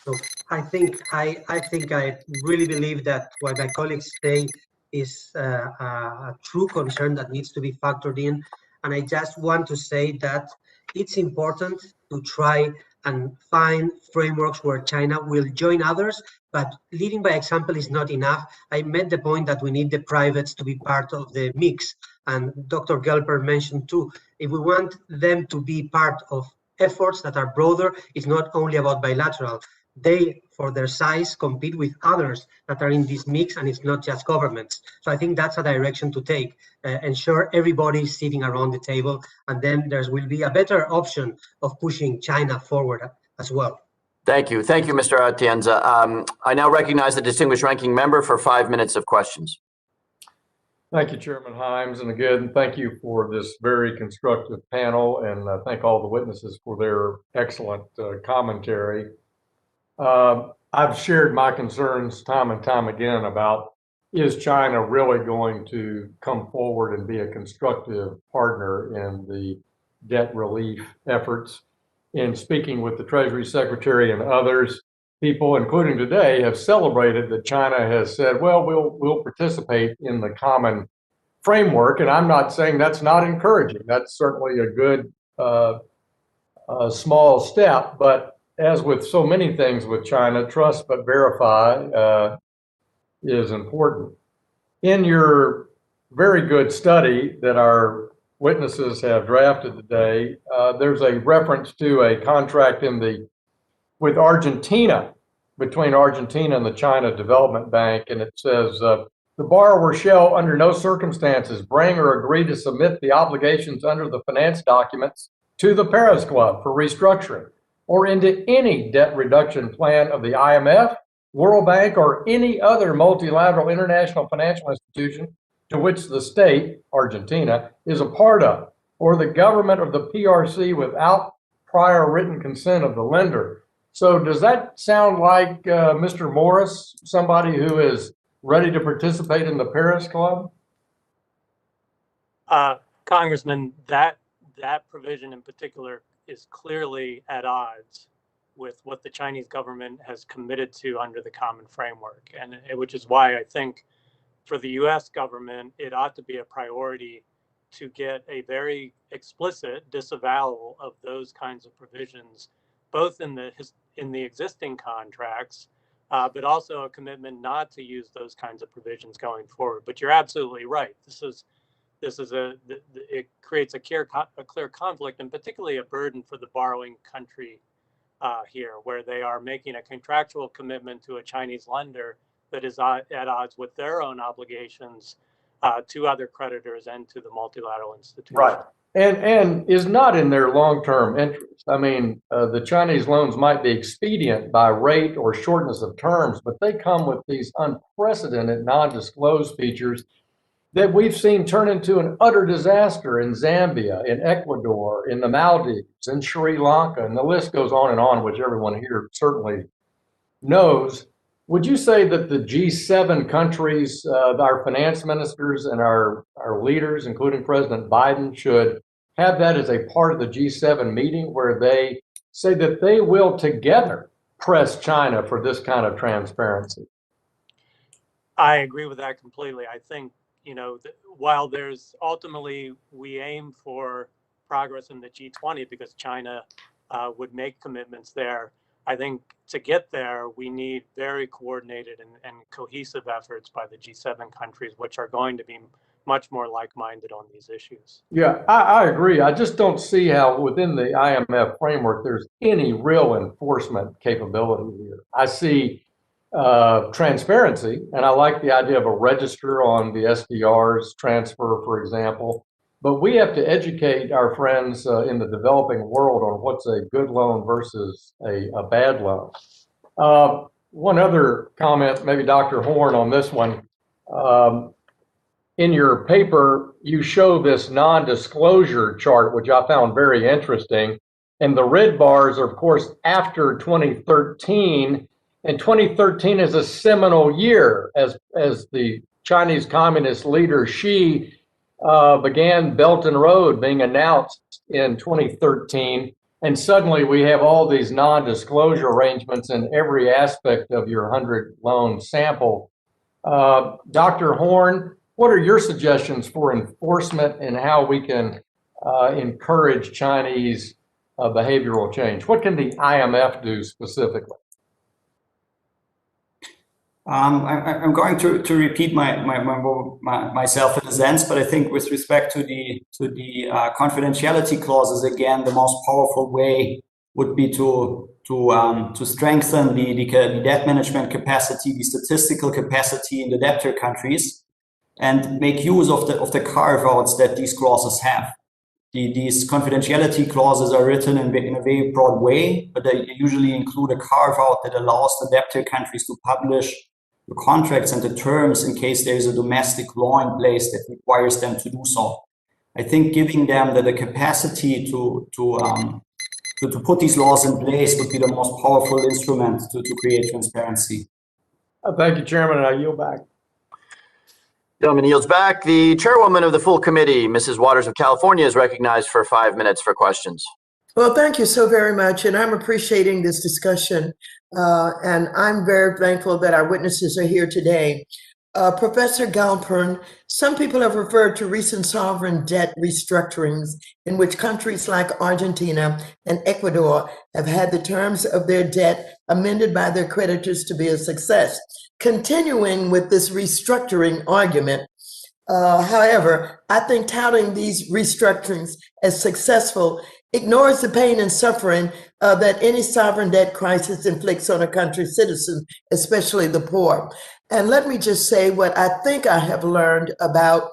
So I think I really believe that what my colleagues say is a true concern that needs to be factored in. And I just want to say that it's important to try and find frameworks where China will join others, but leading by example is not enough. I made the point that we need the privates to be part of the mix. And Dr. Gelper mentioned too, if we want them to be part of efforts that are broader, it's not only about bilateral. They, for their size, compete with others that are in this mix, and it's not just governments. So I think that's a direction to take. Ensure everybody is sitting around the table, and then there will be a better option of pushing China forward as well. Thank you. Thank you, Mr. Atienza. I now recognize the distinguished ranking member for 5 minutes of questions. Thank you, Chairman Himes, and again, thank you for this very constructive panel, and thank all the witnesses for their excellent commentary. I've shared my concerns time and time again about, is China really going to come forward and be a constructive partner in the debt relief efforts? In speaking with the Treasury Secretary and others, people, including today, have celebrated that China has said, well, we'll participate in the common framework. And I'm not saying that's not encouraging. That's certainly a good small step. But as with so many things with China, trust but verify is important. In your very good study that our witnesses have drafted today, there's a reference to a contract with Argentina, between Argentina and the China Development Bank, and it says, the borrower shall under no circumstances bring or agree to submit the obligations under the finance documents to the Paris Club for restructuring, or into any debt reduction plan of the IMF, World Bank, or any other multilateral international financial institution to which the state, Argentina, is a part of, or the government of the PRC without prior written consent of the lender. So does that sound like Mr. Morris, somebody who is ready to participate in the Paris Club? Congressman, that provision in particular is clearly at odds with what the Chinese government has committed to under the common framework, and which is why I think for the U.S. government, it ought to be a priority to get a very explicit disavowal of those kinds of provisions, both in the existing contracts, but also a commitment not to use those kinds of provisions going forward. But you're absolutely right. It creates a clear conflict, and particularly a burden for the borrowing country here, where they are making a contractual commitment to a Chinese lender that is at odds with their own obligations to other creditors and to the multilateral institution. Right. And is not in their long-term interest. I mean, the Chinese loans might be expedient by rate or shortness of terms, but they come with these unprecedented non-disclosed features that we've seen turn into an utter disaster in Zambia, in Ecuador, in the Maldives, in Sri Lanka, and the list goes on, which everyone here certainly knows. Would you say that the G7 countries, our finance ministers and our leaders, including President Biden, should have that as a part of the G7 meeting where they say that they will together press China for this kind of transparency? I agree with that completely. I think, while there's ultimately, we aim for progress in the G20 because China would make commitments there. I think to get there, we need very coordinated and cohesive efforts by the G7 countries, which are going to be much more like-minded on these issues. Yeah, I agree. I just don't see how within the IMF framework there's any real enforcement capability here. I see transparency, and I like the idea of a register on the SDRs transfer, for example. But we have to educate our friends in the developing world on what's a good loan versus a bad loan. One other comment, maybe Dr. Horn on this one. In your paper, you show this non-disclosure chart, which I found very interesting. And the red bars are, of course, after 2013. And 2013 is a seminal year as the Chinese Communist leader Xi began Belt and Road being announced in 2013. And suddenly we have all these non-disclosure arrangements in every aspect of your 100 loan sample. Dr. Horn, what are your suggestions for enforcement and how we can encourage Chinese behavioral change? What can the IMF do specifically? I'm going to repeat myself in a sense, but I think with respect to the confidentiality clauses, again, the most powerful way would be to strengthen the debt management capacity, the statistical capacity in the debtor countries, and make use of the carve-outs that these clauses have. These confidentiality clauses are written in a very broad way, but they usually include a carve-out that allows the debtor countries to publish the contracts and the terms in case there is a domestic law in place that requires them to do so. I think giving them the capacity to put these laws in place would be the most powerful instrument to create transparency. Thank you, Chairman, and I yield back. Gentleman yields back. The chairwoman of the full committee, Mrs. Waters of California, is recognized for 5 minutes for questions. Well, thank you so very much, and I'm appreciating this discussion, and I'm very thankful that our witnesses are here today. Professor Galpern, some people have referred to recent sovereign debt restructurings in which countries like Argentina and Ecuador have had the terms of their debt amended by their creditors to be a success. Continuing with this restructuring argument, however, I think touting these restructurings as successful ignores the pain and suffering that any sovereign debt crisis inflicts on a country's citizens, especially the poor. And let me just say what I think I have learned about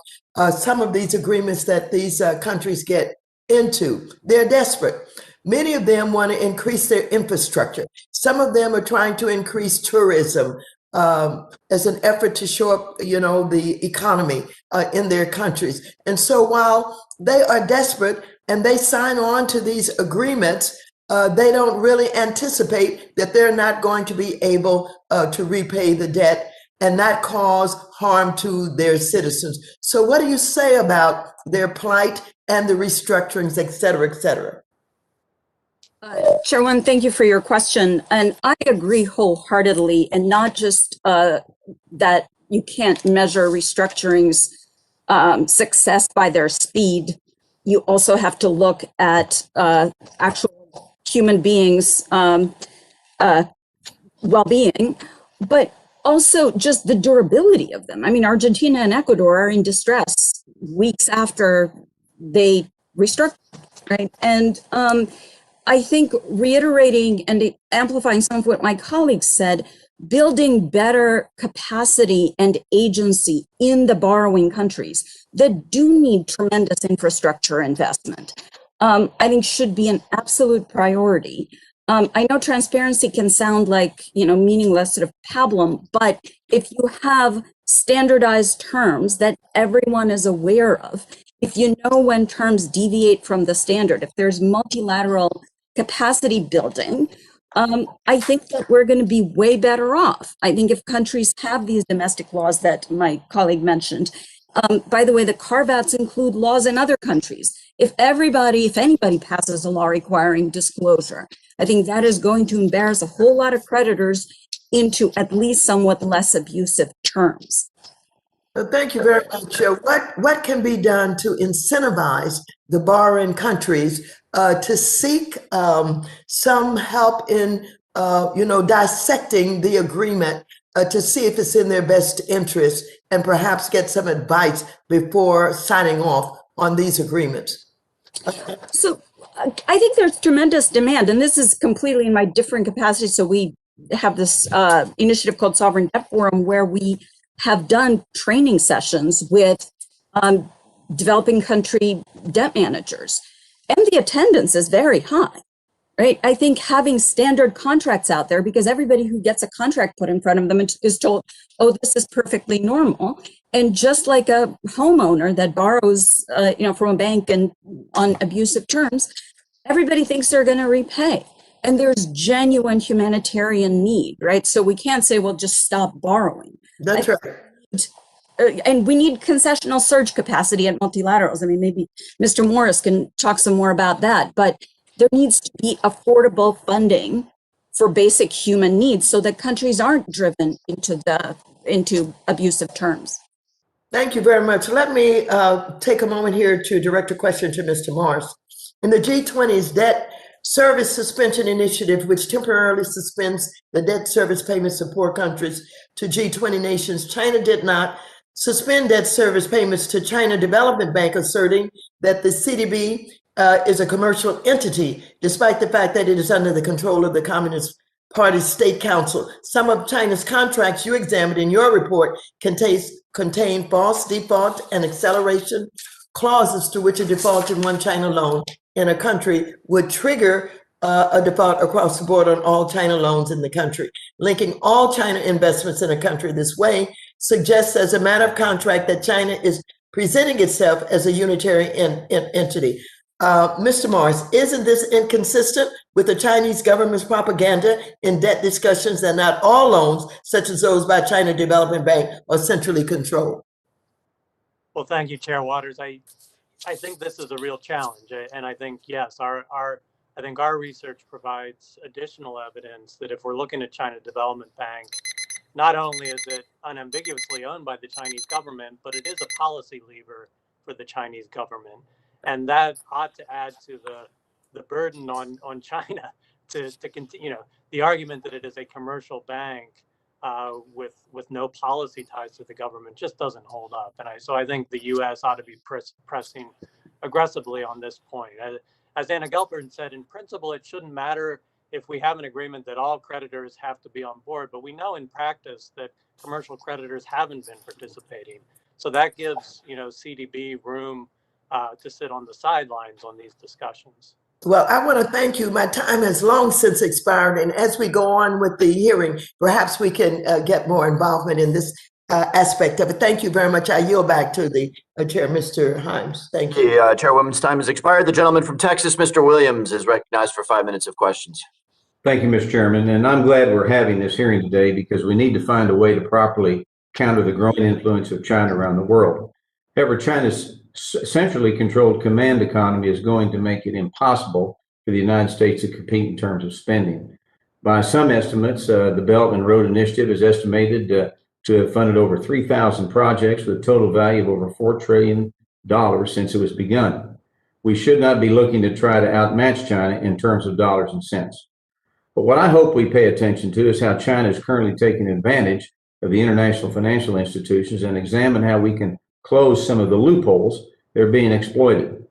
some of these agreements that these countries get into. They're desperate. Many of them want to increase their infrastructure. Some of them are trying to increase tourism as an effort to show up, the economy in their countries. And so while they are desperate and they sign on to these agreements, they don't really anticipate that they're not going to be able to repay the debt, and that cause harm to their citizens. So what do you say about their plight and the restructurings, et cetera, et cetera? Chairwoman, thank you for your question. And I agree wholeheartedly, and not just that you can't measure restructurings success by their speed. You also have to look at actual human beings' well-being, but also just the durability of them. I mean, Argentina and Ecuador are in distress weeks after they restructured, right? And I think reiterating and amplifying some of what my colleagues said, building better capacity and agency in the borrowing countries that do need tremendous infrastructure investment, I think should be an absolute priority. I know transparency can sound like, meaningless sort of pablum, but if you have standardized terms that everyone is aware of, if you know when terms deviate from the standard, if there's multilateral capacity building, I think that we're going to be way better off. I think if countries have these domestic laws that my colleague mentioned, by the way, the carve-outs include laws in other countries. If anybody passes a law requiring disclosure, I think that is going to embarrass a whole lot of creditors into at least somewhat less abusive terms. Thank you very much. What can be done to incentivize the borrowing countries to seek some help in, dissecting the agreement to see if it's in their best interest, and perhaps get some advice before signing off on these agreements? So I think there's tremendous demand, and this is completely in my different capacity. So we have this initiative called Sovereign Debt Forum, where we have done training sessions with developing country debt managers, and the attendance is very high, right? I think having standard contracts out there, because everybody who gets a contract put in front of them is told, oh, this is perfectly normal. And just like a homeowner that borrows, from a bank and on abusive terms, everybody thinks they're going to repay. And there's genuine humanitarian need, right? So we can't say, well, just stop borrowing. That's right. And we need concessional surge capacity at multilaterals. I mean, maybe Mr. Morris can talk some more about that, but there needs to be affordable funding for basic human needs so that countries aren't driven into abusive terms. Thank you very much. Let me take a moment here to direct a question to Mr. Morris. In the G20's debt service suspension initiative, which temporarily suspends the debt service payments of poor countries to G20 nations, China did not suspend debt service payments to China Development Bank, asserting that the CDB is a commercial entity, despite the fact that it is under the control of the Communist Party State Council. Some of China's contracts you examined in your report contain false default and acceleration clauses to which a default in one China loan in a country would trigger a default across the board on all China loans in the country. Linking all China investments in a country this way suggests, as a matter of contract, that China is presenting itself as a unitary entity. Mr. Morris, isn't this inconsistent with the Chinese government's propaganda in debt discussions that not all loans, such as those by China Development Bank, are centrally controlled? Well, thank you, Chair Waters. I think this is a real challenge, and I think, yes, our research provides additional evidence that if we're looking at China Development Bank, not only is it unambiguously owned by the Chinese government, but it is a policy lever for the Chinese government. And that ought to add to the burden on China to continue, the argument that it is a commercial bank with no policy ties to the government just doesn't hold up. And so I think the U.S. ought to be pressing aggressively on this point. As Anna Gelpern said, in principle, it shouldn't matter if we have an agreement that all creditors have to be on board, but we know in practice that commercial creditors haven't been participating. So that gives, CDB room to sit on the sidelines on these discussions. Well, I want to thank you. My time has long since expired, and as we go on with the hearing, perhaps we can get more involvement in this aspect of it. Thank you very much. I yield back to the chair, Mr. Himes. Thank you. The chairwoman's time has expired. The gentleman from Texas, Mr. Williams, is recognized for 5 minutes of questions. Thank you, Mr. Chairman. And I'm glad we're having this hearing today because we need to find a way to properly counter the growing influence of China around the world. However, China's centrally controlled command economy is going to make it impossible for the United States to compete in terms of spending. By some estimates, the Belt and Road Initiative is estimated to have funded over 3,000 projects with a total value of over $4 trillion since it was begun. We should not be looking to try to outmatch China in terms of dollars and cents. But what I hope we pay attention to is how China is currently taking advantage of the international financial institutions and examine how we can close some of the loopholes that are being exploited.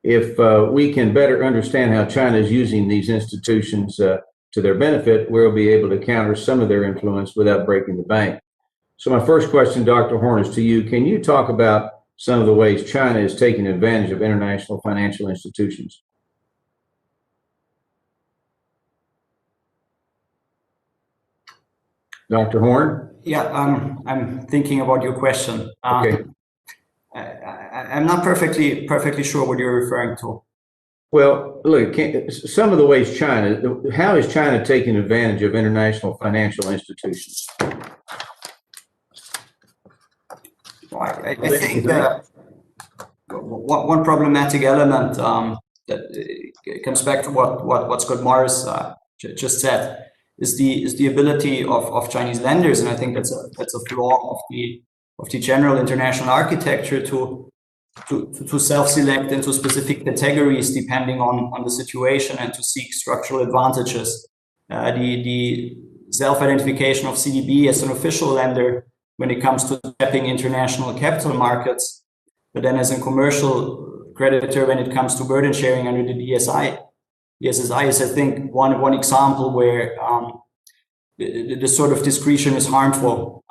If we can better understand how China is using these institutions to their benefit, we'll be able to counter some of their influence without breaking the bank. So my first question, Dr. Horn, is to you. Can you talk about some of the ways China is taking advantage of international financial institutions? Dr. Horn? Yeah, I'm thinking about your question. Okay. I'm not perfectly sure what you're referring to. Well, look, some of the ways how is China taking advantage of international financial institutions? I think that one problematic element that comes back to what Scott Morris just said is the ability of Chinese lenders, and I think that's a flaw of the general international architecture to self-select into specific categories depending on the situation and to seek structural advantages. The self-identification of CDB as an official lender when it comes to tapping international capital markets, but then as a commercial creditor when it comes to burden sharing under the DSI. The SSI is, I think, one example where the sort of discretion is harmful.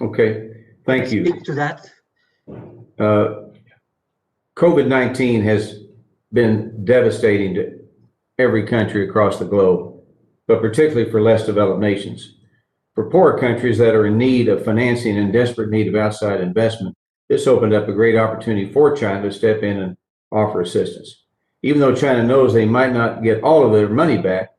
Okay, thank you. Speak to that. COVID-19 has been devastating to every country across the globe, but particularly for less developed nations. For poorer countries that are in need of financing and desperate need of outside investment, this opened up a great opportunity for China to step in and offer assistance. Even though China knows they might not get all of their money back,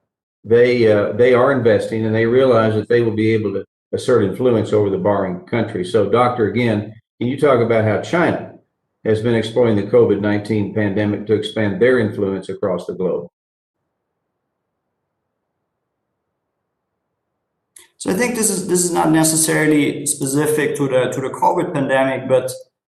they are investing and they realize that they will be able to assert influence over the borrowing country. So, Doctor, again, can you talk about how China has been exploiting the COVID-19 pandemic to expand their influence across the globe? So I think this is not necessarily specific to the COVID pandemic, but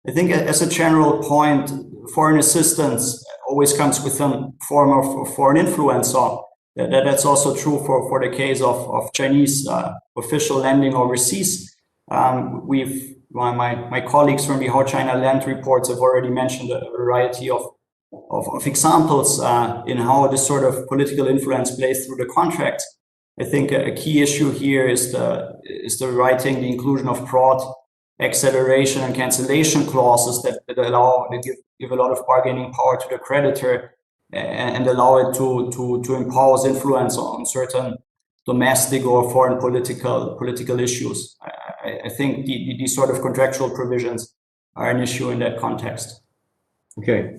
I think as a general point, foreign assistance always comes with some form of foreign influence. So that's also true for the case of Chinese official lending overseas. My colleagues from the How China Lend reports have already mentioned a variety of examples in how this sort of political influence plays through the contracts. I think a key issue here is the writing, the inclusion of broad acceleration and cancellation clauses that give a lot of bargaining power to the creditor and allow it to impose influence on certain domestic or foreign political issues. I think these sort of contractual provisions are an issue in that context. Okay.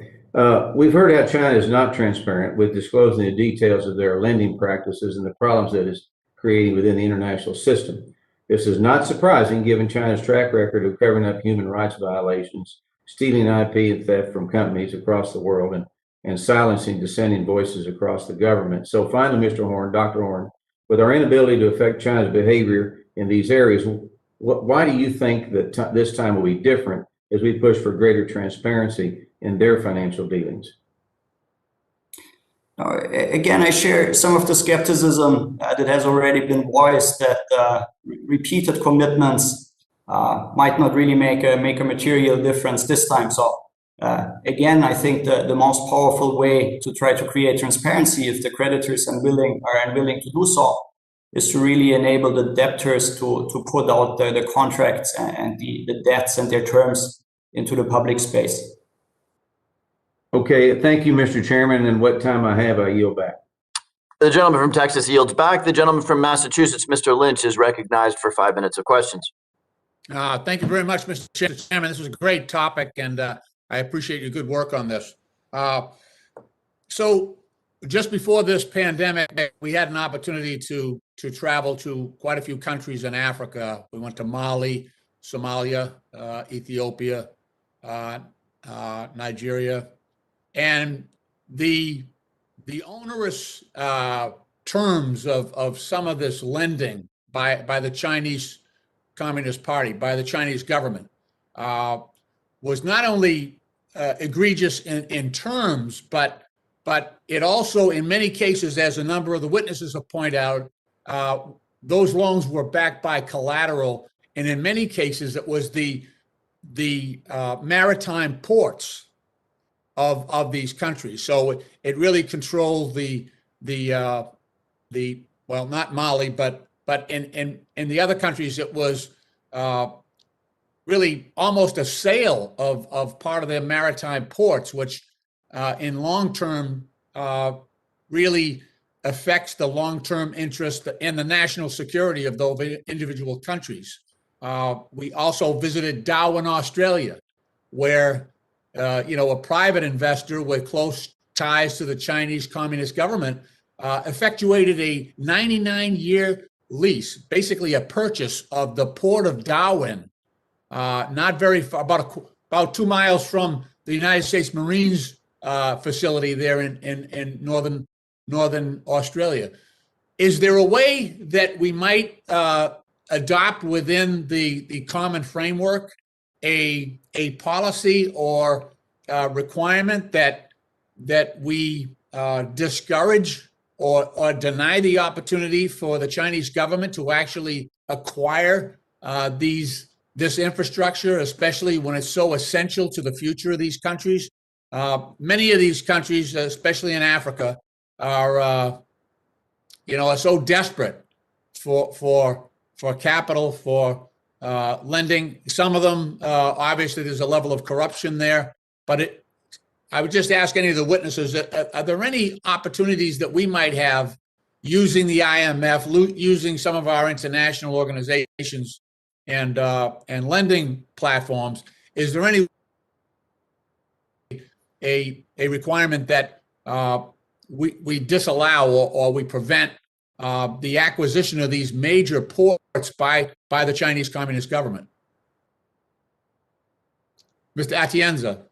We've heard how China is not transparent with disclosing the details of their lending practices and the problems that is creating within the international system. This is not surprising given China's track record of covering up human rights violations, stealing IP and theft from companies across the world, and silencing dissenting voices across the government. So finally, Mr. Horn, Dr. Horn, with our inability to affect China's behavior in these areas, why do you think that this time will be different as we push for greater transparency in their financial dealings? Again, I share some of the skepticism that has already been voiced that repeated commitments might not really make a material difference this time. So again, I think the most powerful way to try to create transparency, if the creditors are unwilling to do so, is to really enable the debtors to put out the contracts and the debts and their terms into the public space. Okay, thank you, Mr. Chairman. And what time I have, I yield back. The gentleman from Texas yields back. The gentleman from Massachusetts, Mr. Lynch, is recognized for 5 minutes of questions. Thank you very much, Mr. Chairman. This was a great topic, and I appreciate your good work on this. So just before this pandemic, we had an opportunity to travel to quite a few countries in Africa. We went to Mali, Somalia, Ethiopia, Nigeria, and the onerous terms of some of this lending by the Chinese Communist Party, by the Chinese government, was not only egregious in terms, but it also, in many cases, as a number of the witnesses have pointed out, those loans were backed by collateral, and in many cases, it was the maritime ports of these countries. So it really controlled the well, not Mali, but in the other countries, it was really almost a sale of part of their maritime ports, which in long term really affects the long-term interest and the national security of those individual countries. We also visited Darwin, Australia, where a private investor with close ties to the Chinese Communist government effectuated a 99-year lease, basically a purchase of the port of Darwin, not very far, about 2 miles from the United States Marines facility there in northern Australia. Is there a way that we might adopt within the common framework a policy or requirement that we discourage or deny the opportunity for the Chinese government to actually acquire this infrastructure, especially when it's so essential to the future of these countries? Many of these countries, especially in Africa, are so desperate for capital, for lending. Some of them, obviously, there's a level of corruption there. But I would just ask any of the witnesses: are there any opportunities that we might have using the IMF, using some of our international organizations and lending platforms? Is there any a requirement that we disallow or we prevent the acquisition of these major ports by the Chinese Communist government? Mr. Atienza.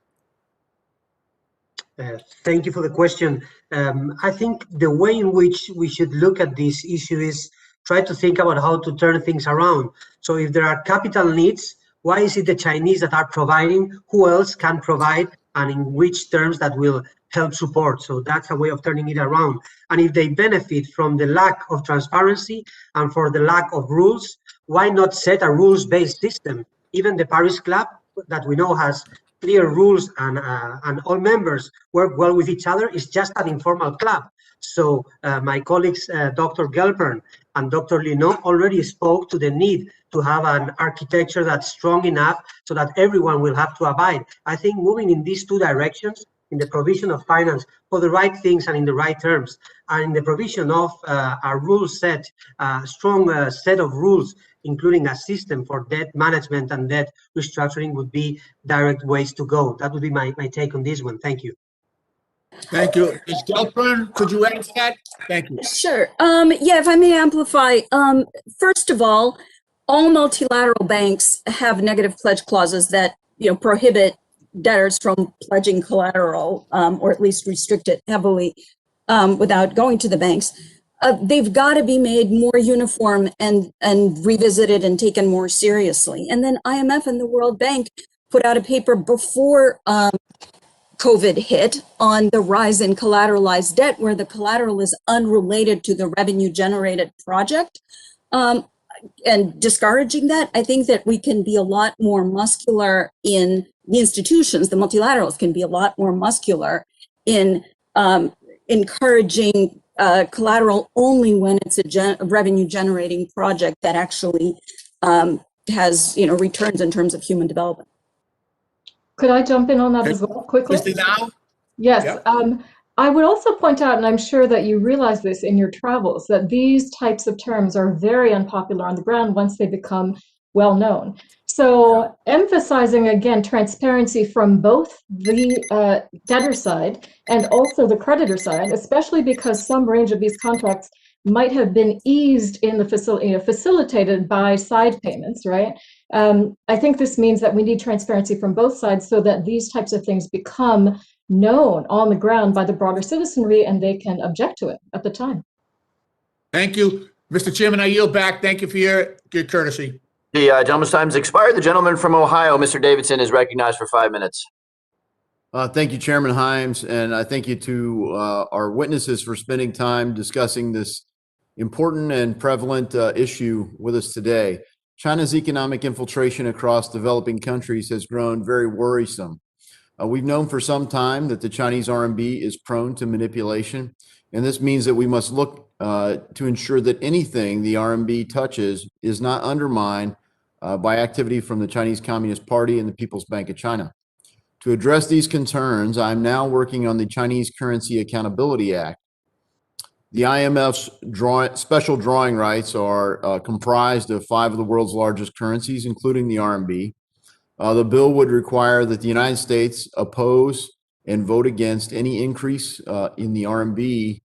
Thank you for the question. I think the way in which we should look at this issue is try to think about how to turn things around. So if there are capital needs, why is it the Chinese that are providing? Who else can provide, and in which terms that will help support? So that's a way of turning it around. And if they benefit from the lack of transparency and for the lack of rules, why not set a rules-based system? Even the Paris Club, that we know has clear rules and all members work well with each other, is just an informal club. So my colleagues, Dr. Gelpern and Dr. Lino, already spoke to the need to have an architecture that's strong enough so that everyone will have to abide. I think moving in these two directions, in the provision of finance for the right things and in the right terms, and in the provision of a rule set, a strong set of rules, including a system for debt management and debt restructuring, would be direct ways to go. That would be my take on this one. Thank you. Thank you. Ms. Gelpern, could you add to that? Thank you. Sure. Yeah, if I may amplify, first of all multilateral banks have negative pledge clauses that prohibit debtors from pledging collateral, or at least restrict it heavily without going to the banks. They've got to be made more uniform and revisited and taken more seriously. And then IMF and the World Bank put out a paper before COVID hit on the rise in collateralized debt, where the collateral is unrelated to the revenue generated project. And discouraging that, I think that we can be a lot more muscular in the institutions, the multilaterals can be a lot more muscular in encouraging collateral only when it's a revenue generating project that actually has returns in terms of human development. Could I jump in on that as well quickly? Mr. Now? Yes. Yep. I would also point out, and I'm sure that you realize this in your travels, that these types of terms are very unpopular on the ground once they become well known. So emphasizing, again, transparency from both the debtor side and also the creditor side, especially because some range of these contracts might have been eased in the facility, facilitated by side payments, right? I think this means that we need transparency from both sides so that these types of things become known on the ground by the broader citizenry and they can object to it at the time. Thank you. Mr. Chairman, I yield back. Thank you for your good courtesy. The gentleman's time's expired. The gentleman from Ohio, Mr. Davidson, is recognized for 5 minutes. Thank you, Chairman Himes, and I thank you to our witnesses for spending time discussing this important and prevalent issue with us today. China's economic infiltration across developing countries has grown very worrisome. We've known for some time that the Chinese RMB is prone to manipulation, and this means that we must look to ensure that anything the RMB touches is not undermined by activity from the Chinese Communist Party and the People's Bank of China. To address these concerns, I'm now working on the Chinese Currency Accountability Act. The IMF's special drawing rights are comprised of 5 of the world's largest currencies, including the RMB. The bill would require that the United States oppose and vote against any increase in the RMB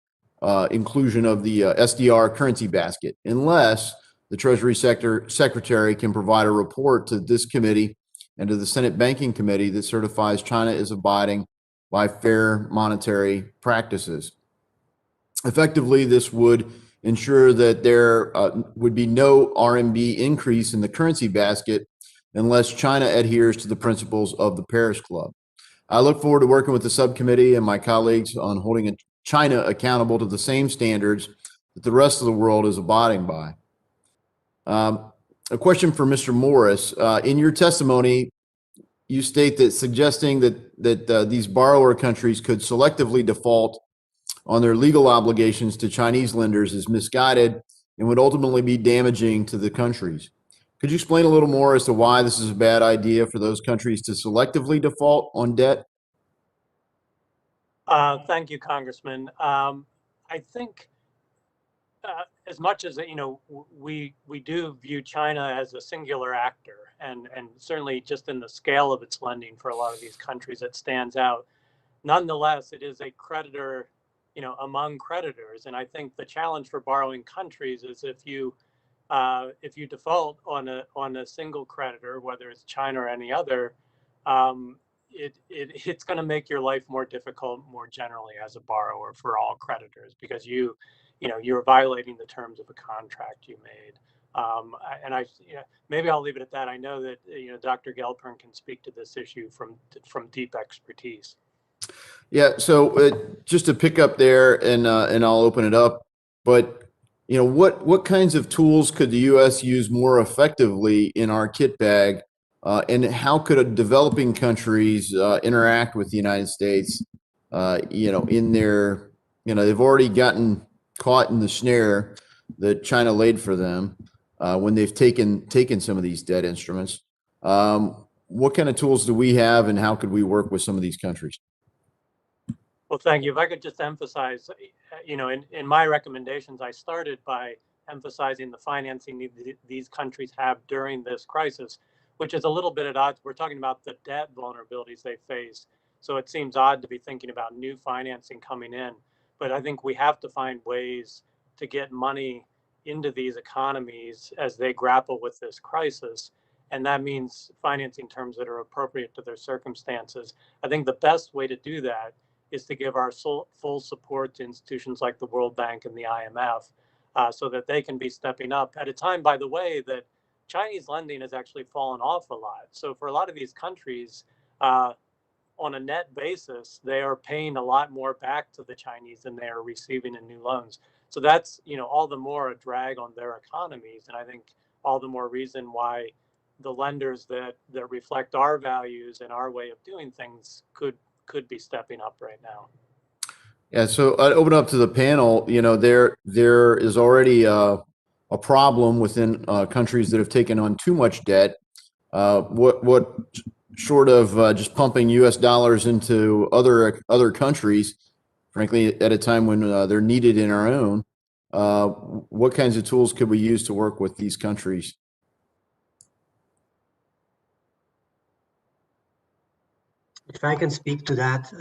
inclusion of the SDR currency basket, unless the Treasury Secretary can provide a report to this committee and to the Senate Banking Committee that certifies China is abiding by fair monetary practices. Effectively, this would ensure that there would be no RMB increase in the currency basket unless China adheres to the principles of the Paris Club. I look forward to working with the subcommittee and my colleagues on holding China accountable to the same standards that the rest of the world is abiding by. A question for Mr. Morris. In your testimony, you state that suggesting that these borrower countries could selectively default on their legal obligations to Chinese lenders is misguided and would ultimately be damaging to the countries. Could you explain a little more as to why this is a bad idea for those countries to selectively default on debt? Thank you, Congressman. I think as much as we do view China as a singular actor, and certainly just in the scale of its lending for a lot of these countries, it stands out. Nonetheless, it is a creditor, among creditors, and I think the challenge for borrowing countries is if you default on a single creditor, whether it's China or any other, it's going to make your life more difficult more generally as a borrower for all creditors, because you're violating the terms of a contract you made. Maybe I'll leave it at that. I know that Dr. Gelpern can speak to this issue from deep expertise. Yeah. So just to pick up there, and I'll open it up. But what kinds of tools could the U.S. use more effectively in our kit bag, and how could developing countries interact with the United States? In their, they've already gotten caught in the snare that China laid for them when they've taken some of these debt instruments. What kind of tools do we have, and how could we work with some of these countries? Well, thank you. If I could just emphasize, in my recommendations, I started by emphasizing the financing these countries have during this crisis, which is a little bit at odds. We're talking about the debt vulnerabilities they face. So it seems odd to be thinking about new financing coming in. But I think we have to find ways to get money into these economies as they grapple with this crisis. And that means financing terms that are appropriate to their circumstances. I think the best way to do that is to give our full support to institutions like the World Bank and the IMF so that they can be stepping up at a time, by the way, that Chinese lending has actually fallen off a lot. So for a lot of these countries, on a net basis, they are paying a lot more back to the Chinese than they are receiving in new loans. So that's, all the more a drag on their economies. And I think all the more reason why the lenders that reflect our values and our way of doing things could be stepping up right now. Yeah, so I'd open up to the panel. There is already a problem within countries that have taken on too much debt. What short of just pumping U.S. dollars into other countries, frankly, at a time when they're needed in our own. What kinds of tools could we use to work with these countries? If I can speak to that,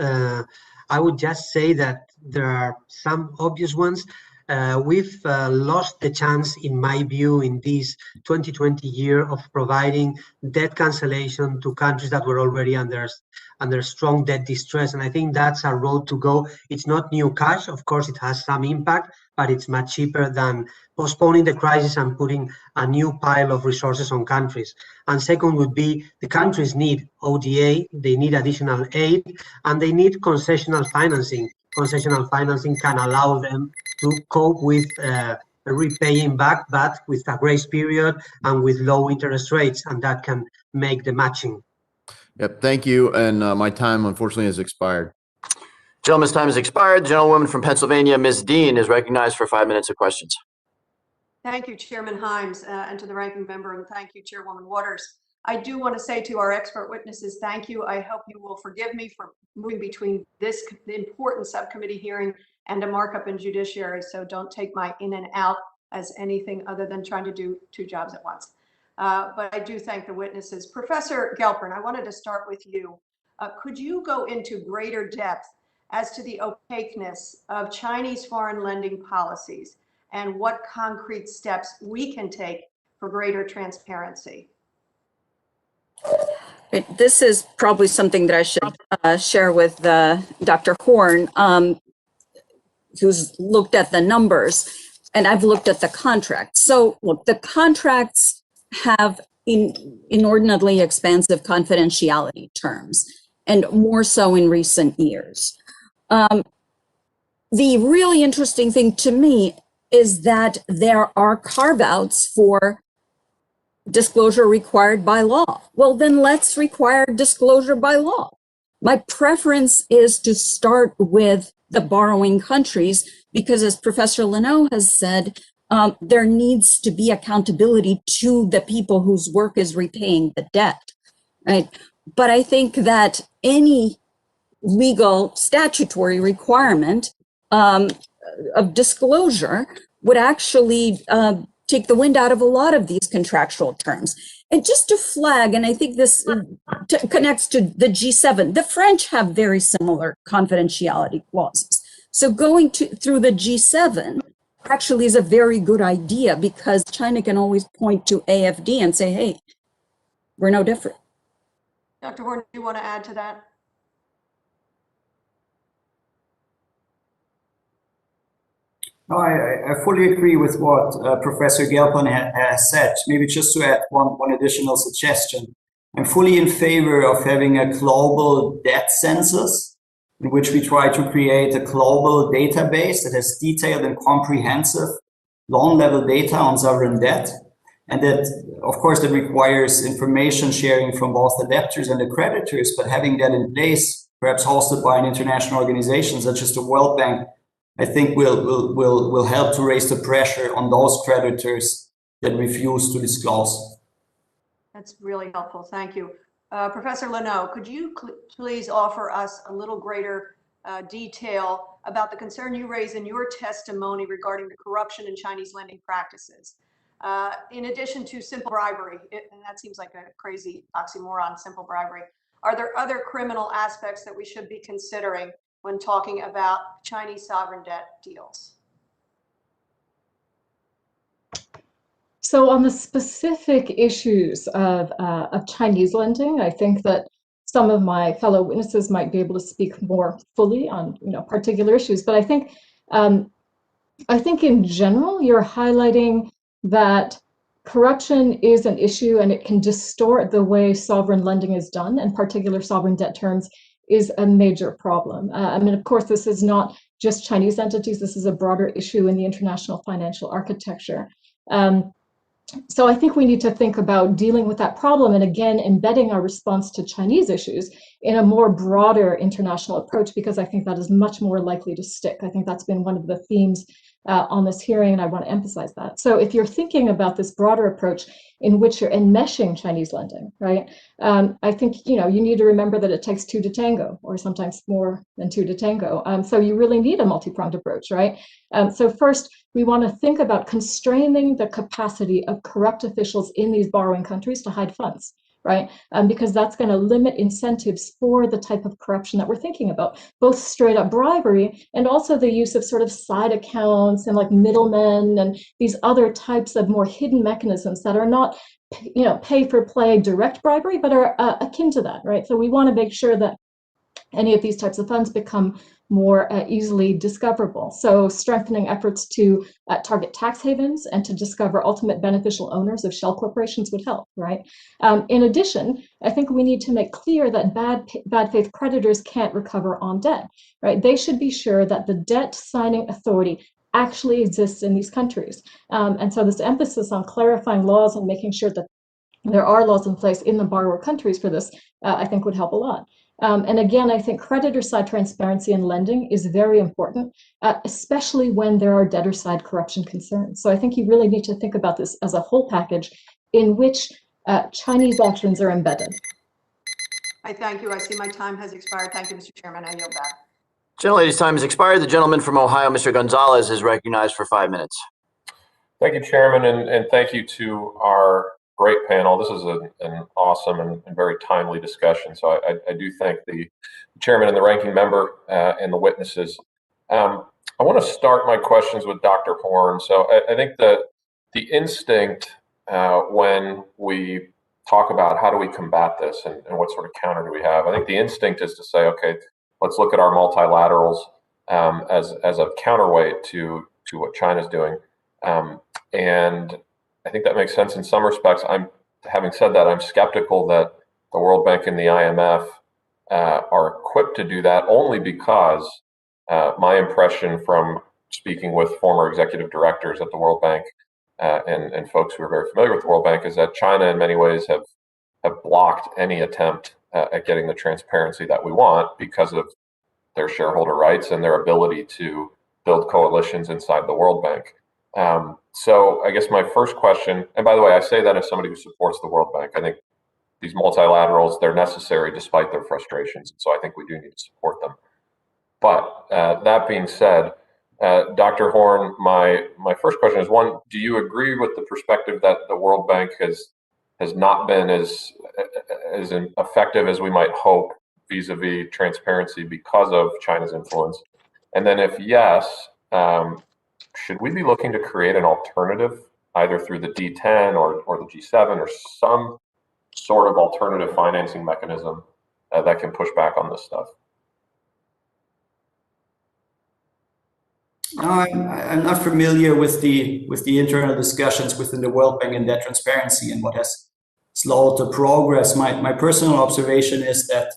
I would just say that there are some obvious ones. We've lost the chance, in my view, in this 2020 year of providing debt cancellation to countries that were already under strong debt distress. And I think that's a road to go. It's not new cash. Of course, it has some impact, but it's much cheaper than postponing the crisis and putting a new pile of resources on countries. And second would be the countries need ODA, they need additional aid, and they need concessional financing. Concessional financing can allow them to cope with repaying back, but with a grace period and with low interest rates, and that can make the matching. Yep, thank you. And my time, unfortunately, has expired. Gentleman's time has expired. The gentlewoman from Pennsylvania, Ms. Dean, is recognized for 5 minutes of questions. Thank you, Chairman Himes, and to the ranking member, and thank you, Chairwoman Waters. I do want to say to our expert witnesses, thank you. I hope you will forgive me for moving between this important subcommittee hearing and a markup in judiciary, so don't take my in and out as anything other than trying to do 2 jobs at once. But I do thank the witnesses. Professor Gelpern, I wanted to start with you. Could you go into greater depth as to the opaqueness of Chinese foreign lending policies and what concrete steps we can take for greater transparency? This is probably something that I should share with Dr. Horn, who's looked at the numbers, and I've looked at the contracts. So look, the contracts have inordinately expansive confidentiality terms, and more so in recent years. The really interesting thing to me is that there are carve-outs for disclosure required by law. Well, then let's require disclosure by law. My preference is to start with the borrowing countries because, as Professor Leno has said, there needs to be accountability to the people whose work is repaying the debt, right? But I think that any legal statutory requirement of disclosure would actually take the wind out of a lot of these contractual terms. And just to flag, and I think this connects to the G7, the French have very similar confidentiality clauses. So going through the G7 actually is a very good idea because China can always point to AFD and say, hey, we're no different. Dr. Horn, do you want to add to that? No, I fully agree with what Professor Gelpern has said. Maybe just to add one additional suggestion. I'm fully in favor of having a global debt census in which we try to create a global database that has detailed and comprehensive loan-level data on sovereign debt. And that, of course, that requires information sharing from both the debtors and the creditors, but having that in place, perhaps hosted by an international organization such as the World Bank, I think will help to raise the pressure on those creditors that refuse to disclose. That's really helpful. Thank you. Professor Leno, could you please offer us a little greater detail about the concern you raised in your testimony regarding the corruption in Chinese lending practices? In addition to simple bribery, and that seems like a crazy oxymoron, simple bribery, are there other criminal aspects that we should be considering when talking about Chinese sovereign debt deals? So on the specific issues of Chinese lending, I think that some of my fellow witnesses might be able to speak more fully on particular issues. But I think in general, you're highlighting that corruption is an issue and it can distort the way sovereign lending is done, and particular sovereign debt terms is a major problem. I mean, of course, this is not just Chinese entities. This is a broader issue in the international financial architecture. So I think we need to think about dealing with that problem and, again, embedding our response to Chinese issues in a more broader international approach, because I think that is much more likely to stick. I think that's been one of the themes on this hearing, and I want to emphasize that. So if you're thinking about this broader approach in which you're enmeshing Chinese lending, right, I think you need to remember that it takes two to tango, or sometimes more than two to tango. So you really need a multi-pronged approach, right? So first, we want to think about constraining the capacity of corrupt officials in these borrowing countries to hide funds, right? Because that's going to limit incentives for the type of corruption that we're thinking about, both straight up bribery and also the use of sort of side accounts and like middlemen and these other types of more hidden mechanisms that are not, pay for play direct bribery, but are akin to that, right? So we want to make sure that any of these types of funds become more easily discoverable. So strengthening efforts to target tax havens and to discover ultimate beneficial owners of shell corporations would help, right? In addition, I think we need to make clear that bad faith creditors can't recover on debt, right? They should be sure that the debt signing authority actually exists in these countries. And so this emphasis on clarifying laws and making sure that there are laws in place in the borrower countries for this, I think would help a lot. And again, I think creditor side transparency in lending is very important, especially when there are debtor side corruption concerns. So I think you really need to think about this as a whole package in which Chinese actions are embedded. I thank you. I see my time has expired. Thank you, Mr. Chairman. I yield back. Gentlelady's time has expired. The gentleman from Ohio, Mr. Gonzalez, is recognized for 5 minutes. Thank you, Chairman, and thank you to our great panel. This is an awesome and very timely discussion. So I do thank the chairman and the ranking member and the witnesses. I want to start my questions with Dr. Horn. So I think the instinct when we talk about how do we combat this and what sort of counter do we have, I think the instinct is to say, okay, let's look at our multilaterals as a counterweight to what China's doing. And I think that makes sense in some respects. Having said that, I'm skeptical that the World Bank and the IMF are equipped to do that, only because my impression from speaking with former executive directors at the World Bank and folks who are very familiar with the World Bank is that China in many ways have blocked any attempt at getting the transparency that we want because of their shareholder rights and their ability to build coalitions inside the World Bank. So I guess my first question, and by the way, I say that as somebody who supports the World Bank. I think these multilaterals, they're necessary despite their frustrations. So I think we do need to support them. But that being said, Dr. Horn, my first question is, one, do you agree with the perspective that the World Bank has not been as effective as we might hope vis-a-vis transparency because of China's influence? And then if yes, should we be looking to create an alternative, either through the D10 or the G7 or some sort of alternative financing mechanism that can push back on this stuff? No, I'm not familiar with the internal discussions within the World Bank and debt transparency and what has slowed the progress. My personal observation is that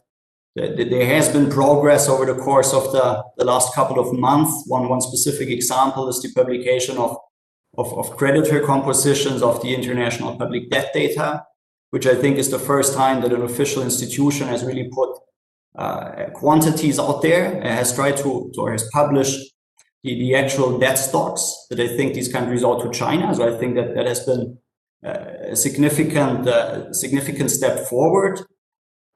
there has been progress over the course of the last couple of months. One specific example is the publication of creditor compositions of the international public debt data, which I think is the first time that an official institution has really put quantities out there, has tried to, or has published the actual debt stocks that I think these countries owe to China. So I think that has been a significant step forward.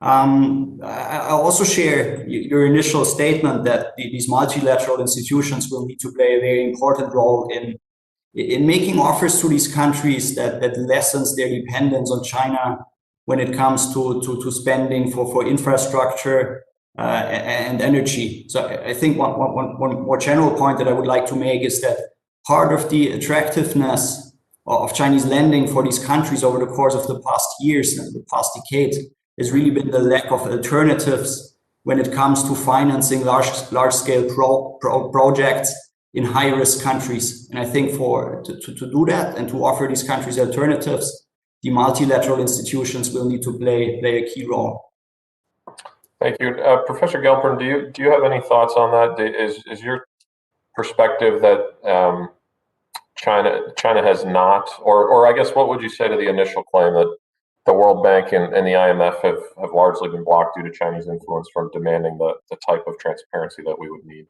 I also share your initial statement that these multilateral institutions will need to play a very important role in making offers to these countries that lessens their dependence on China when it comes to spending for infrastructure and energy. So I think one more general point that I would like to make is that part of the attractiveness of Chinese lending for these countries over the course of the past years and the past decade has really been the lack of alternatives when it comes to financing large-scale projects in high-risk countries. And I think to do that and to offer these countries alternatives, the multilateral institutions will need to play a key role. Thank you. Professor Gelpern, do you have any thoughts on that? Is your perspective that China has not, or I guess what would you say to the initial claim that the World Bank and the IMF have largely been blocked due to Chinese influence from demanding the type of transparency that we would need?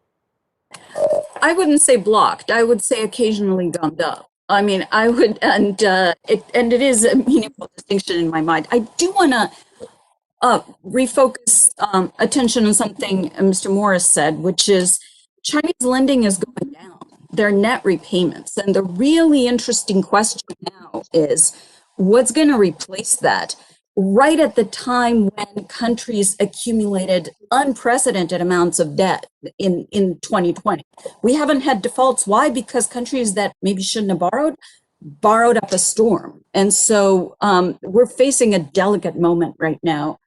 I wouldn't say blocked. I would say occasionally gummed up. I mean, I would, and it is a meaningful distinction in my mind. I do want to refocus attention on something Mr. Morris said, which is Chinese lending is going down. Their net repayments, and the really interesting question now is what's going to replace that? Right at the time when countries accumulated unprecedented amounts of debt in 2020. We haven't had defaults. Why? Because countries that maybe shouldn't have borrowed up a storm. And so we're facing a delicate moment right now.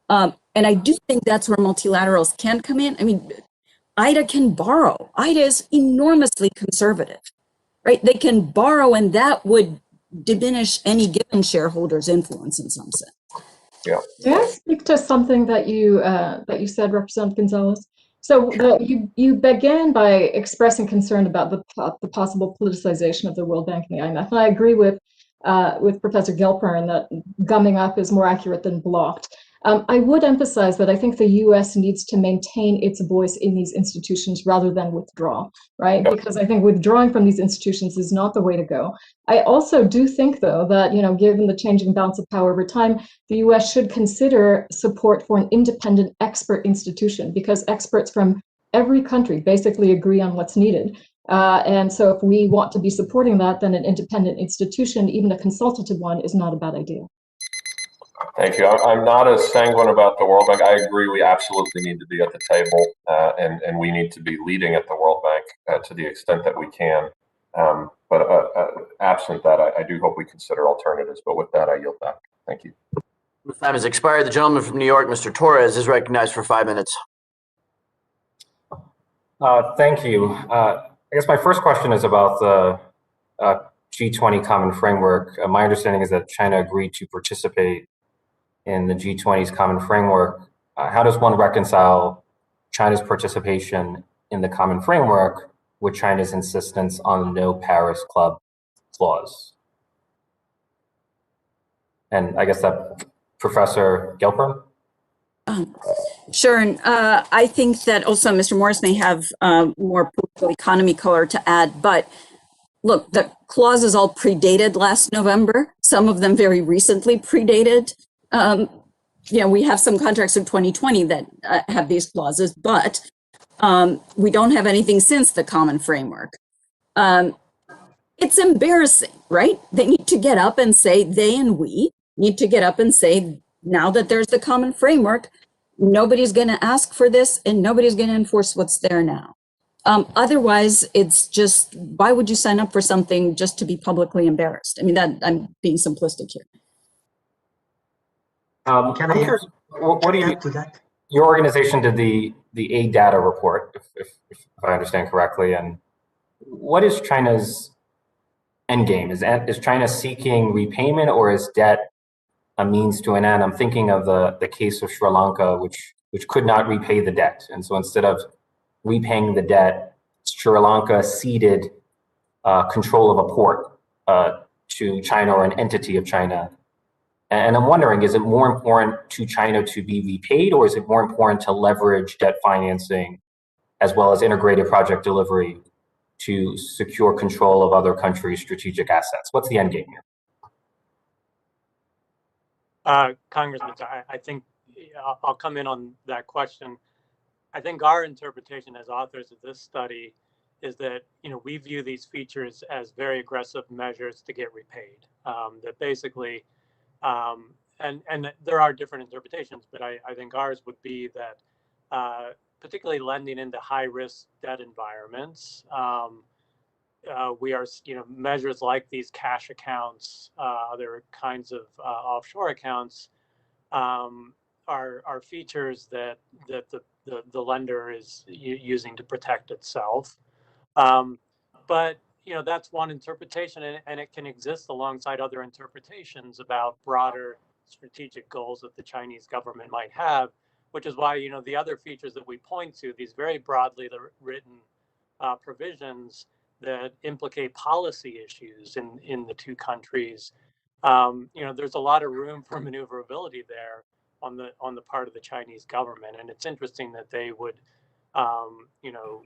And I do think that's where multilaterals can come in. I mean, IDA can borrow. IDA is enormously conservative, right? They can borrow, and that would diminish any given shareholder's influence in some sense. Yeah. May I speak to something that you said, Representative Gonzalez? So you began by expressing concern about the possible politicization of the World Bank and the IMF, and I agree with Professor Gelpern that gumming up is more accurate than blocked. I would emphasize that I think the U.S. needs to maintain its voice in these institutions rather than withdraw, right? Because I think withdrawing from these institutions is not the way to go. I also do think, though, that, you know, given the changing balance of power over time, the U.S. should consider support for an independent expert institution, because experts from every country basically agree on what's needed. And so if we want to be supporting that, then an independent institution, even a consultative one, is not a bad idea. Thank you. I'm not as sanguine about the World Bank. I agree we absolutely need to be at the table, and we need to be leading at the World Bank to the extent that we can. But absent that, I do hope we consider alternatives. But with that, I yield back. Thank you. Time has expired. The gentleman from New York, Mr. Torres, is recognized for 5 minutes. Thank you. I guess my first question is about the G20 Common Framework. My understanding is that China agreed to participate in the G20's Common Framework. How does one reconcile China's participation in the Common Framework with China's insistence on the No Paris Club clause? And I guess that Professor Gelpern? Sure. And I think that also Mr. Morris may have more political economy color to add. But look, the clauses all predated last November. Some of them very recently predated. You know, we have some contracts of 2020 that have these clauses, but we don't have anything since the Common Framework. It's embarrassing, right? They need to get up and say, they and we need to get up and say, now that there's the Common Framework, nobody's going to ask for this and nobody's going to enforce what's there now. Otherwise, it's just, why would you sign up for something just to be publicly embarrassed? I mean, I'm being simplistic here. Can I add, what do you add to that? Your organization did the aid data report, if I understand correctly, and what is China's end game? Is China seeking repayment, or is debt a means to an end? I'm thinking of the case of Sri Lanka, which could not repay the debt, and so instead of repaying the debt, Sri Lanka ceded control of a port to China or an entity of China. And I'm wondering, is it more important to China to be repaid, or is it more important to leverage debt financing as well as integrated project delivery to secure control of other countries' strategic assets? What's the end game here? Congressman, I think I'll come in on that question. I think our interpretation as authors of this study is that, you know, we view these features as very aggressive measures to get repaid. That basically, and there are different interpretations, but I think ours would be that particularly lending into high-risk debt environments, we are, you know, measures like these cash accounts, other kinds of offshore accounts, are features that the lender is using to protect itself. But you know, that's one interpretation, and it can exist alongside other interpretations about broader strategic goals that the Chinese government might have, which is why, you know, the other features that we point to, these very broadly written provisions that implicate policy issues in the two countries, you know, there's a lot of room for maneuverability there on the part of the Chinese government, and it's interesting that they would, you know,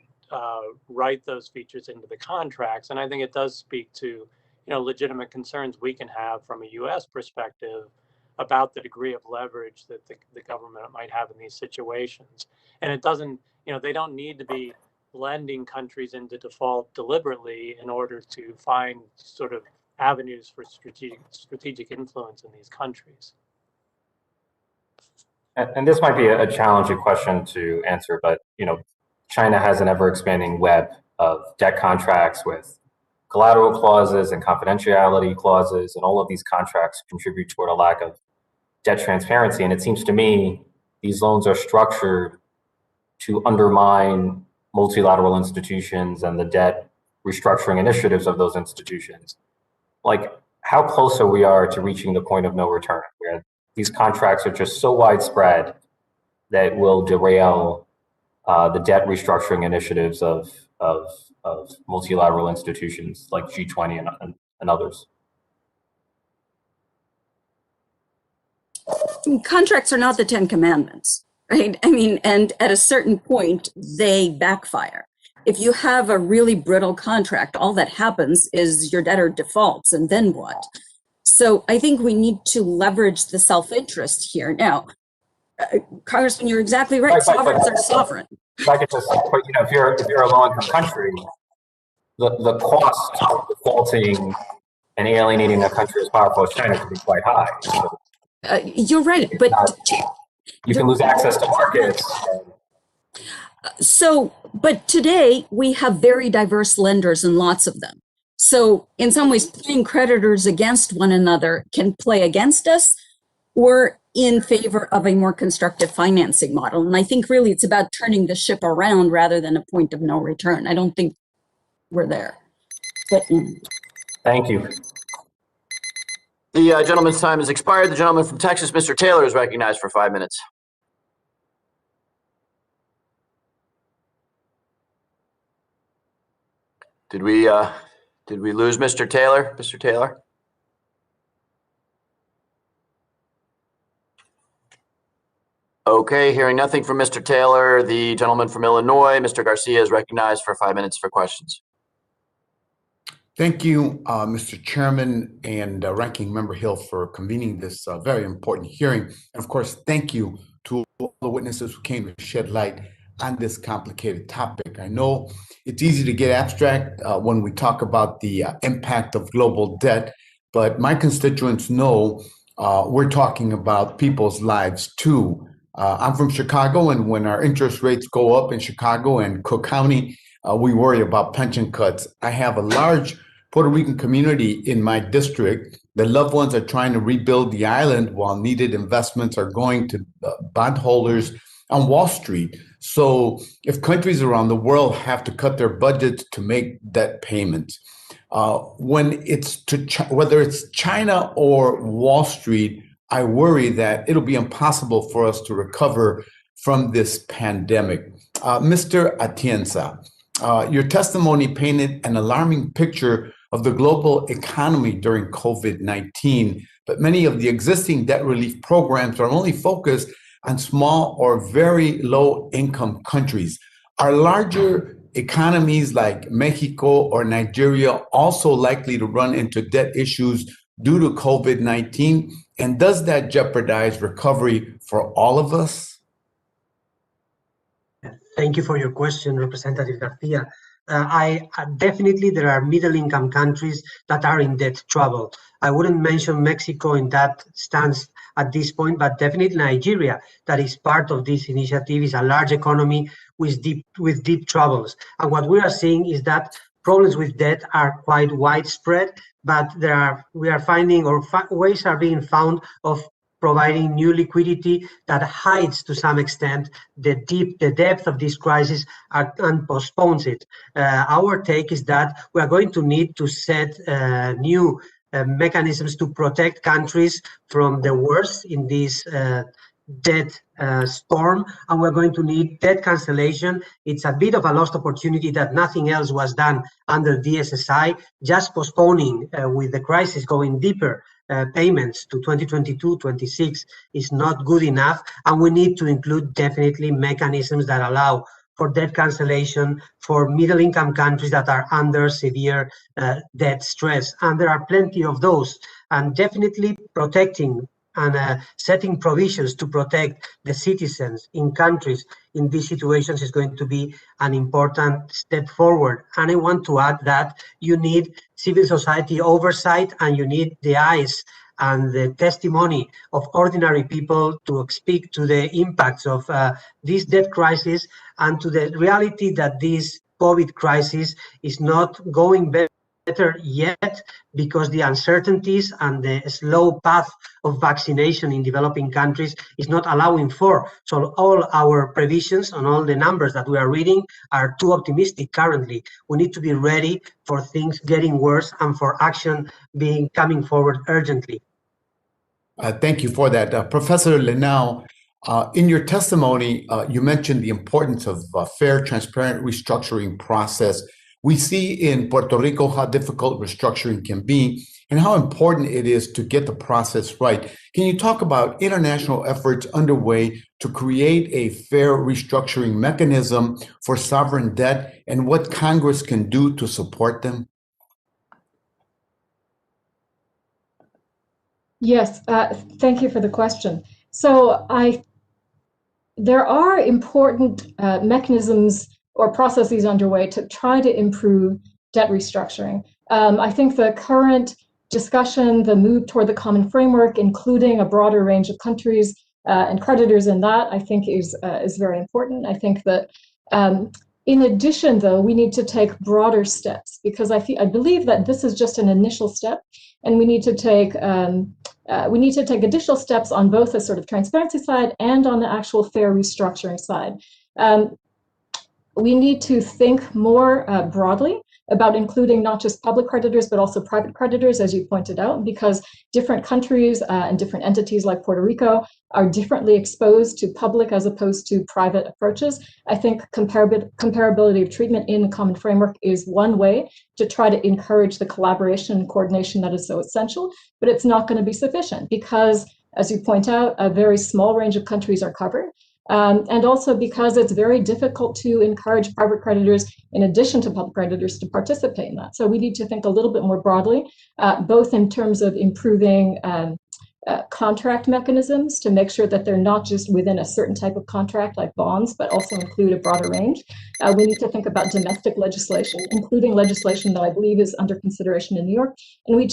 write those features into the contracts. And I think it does speak to, legitimate concerns we can have from a U.S. perspective about the degree of leverage that the government might have in these situations. And it doesn't, they don't need to be lending countries into default deliberately in order to find sort of avenues for strategic influence in these countries. And this might be a challenging question to answer, but China has an ever-expanding web of debt contracts with collateral clauses and confidentiality clauses, and all of these contracts contribute toward a lack of debt transparency. And it seems to me these loans are structured to undermine multilateral institutions and the debt restructuring initiatives of those institutions. Like, how close are we to reaching the point of no return, where these contracts are just so widespread that will derail the debt restructuring initiatives of multilateral institutions like G20 and others? Contracts are not the 10 Commandments, right? I mean, and at a certain point, they backfire. If you have a really brittle contract, all that happens is your debtor defaults, and then what? So I think we need to leverage the self-interest here. Now, Congressman, you're exactly right. Sovereigns are sovereign. If I could just, if you're a low-income country, the cost of defaulting and alienating a country as powerful as China can be quite high. So you're right, but you can lose access to markets. But today we have very diverse lenders and lots of them. So in some ways, playing creditors against one another can play against us or in favor of a more constructive financing model. And I think really it's about turning the ship around rather than a point of no return. I don't think we're there. But, Thank you. The gentleman's time has expired. The gentleman from Texas, Mr. Taylor, is recognized for 5 minutes. Did we lose Mr. Taylor? Mr. Taylor? Okay, hearing nothing from Mr. Taylor, the gentleman from Illinois, Mr. Garcia, is recognized for 5 minutes for questions. Thank you, Mr. Chairman and Ranking Member Hill, for convening this very important hearing. And of course, thank you to all the witnesses who came to shed light on this complicated topic. I know it's easy to get abstract when we talk about the impact of global debt, but my constituents know we're talking about people's lives too. I'm from Chicago, and when our interest rates go up in Chicago and Cook County, we worry about pension cuts. I have a large Puerto Rican community in my district. The loved ones are trying to rebuild the island while needed investments are going to bondholders on Wall Street. So if countries around the world have to cut their budgets to make debt payments, whether it's China or Wall Street, I worry that it'll be impossible for us to recover from this pandemic. Mr. Atienza, your testimony painted an alarming picture of the global economy during COVID-19, but many of the existing debt relief programs are only focused on small or very low income countries. Are larger economies like Mexico or Nigeria also likely to run into debt issues due to COVID-19? And does that jeopardize recovery for all of us? Thank you for your question, Representative Garcia. Definitely there are middle-income countries that are in debt trouble. I wouldn't mention Mexico in that stance at this point, but definitely Nigeria, that is part of this initiative, is a large economy with deep troubles. And what we are seeing is that problems with debt are quite widespread, but we are finding, or ways are being found of providing new liquidity that hides to some extent the depth of this crisis and postpones it. Our take is that we are going to need to set new mechanisms to protect countries from the worst in this debt storm, and we're going to need debt cancellation. It's a bit of a lost opportunity that nothing else was done under DSSI, just postponing with the crisis going deeper. Payments to 2022-26 is not good enough, and we need to include definitely mechanisms that allow for debt cancellation for middle-income countries that are under severe debt stress. And there are plenty of those. And definitely protecting and setting provisions to protect the citizens in countries in these situations is going to be an important step forward. And I want to add that you need civil society oversight, and you need the eyes and the testimony of ordinary people to speak to the impacts of this debt crisis and to the reality that this COVID crisis is not going better yet because the uncertainties and the slow path of vaccination in developing countries is not allowing for. So all our previsions and all the numbers that we are reading are too optimistic currently. We need to be ready for things getting worse and for action coming forward urgently. Thank you for that. Professor Linnell, in your testimony, you mentioned the importance of a fair, transparent restructuring process. We see in Puerto Rico how difficult restructuring can be and how important it is to get the process right. Can you talk about international efforts underway to create a fair restructuring mechanism for sovereign debt and what Congress can do to support them? Yes, thank you for the question. So there are important mechanisms or processes underway to try to improve debt restructuring. I think the current discussion, the move toward the common framework, including a broader range of countries and creditors in that, I think is very important. I think that in addition, though, we need to take broader steps because I believe that this is just an initial step, and we need to take additional steps on both the sort of transparency side and on the actual fair restructuring side. We need to think more broadly about including not just public creditors, but also private creditors, as you pointed out, because different countries and different entities like Puerto Rico are differently exposed to public as opposed to private approaches. I think comparability of treatment in the common framework is one way to try to encourage the collaboration and coordination that is so essential, but it's not going to be sufficient because, as you point out, a very small range of countries are covered. And also because it's very difficult to encourage private creditors, in addition to public creditors, to participate in that. So we need to think a little bit more broadly, both in terms of improving contract mechanisms to make sure that they're not just within a certain type of contract like bonds, but also include a broader range. We need to think about domestic legislation, including legislation that I believe is under consideration in New York. And we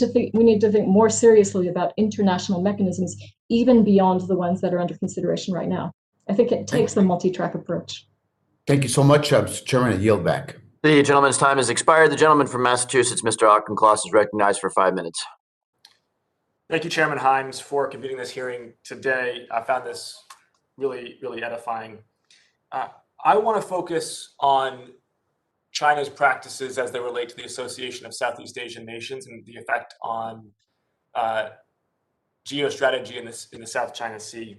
need to think more seriously about international mechanisms, even beyond the ones that are under consideration right now. I think it takes a multi-track approach. Thank you so much, Mr. Chairman. I yield back. The gentleman's time has expired. The gentleman from Massachusetts, Mr. Auchincloss, is recognized for 5 minutes. Thank you, Chairman Himes, for convening this hearing today. I found this really, really edifying. I want to focus on China's practices as they relate to the Association of Southeast Asian Nations and the effect on geostrategy in the South China Sea.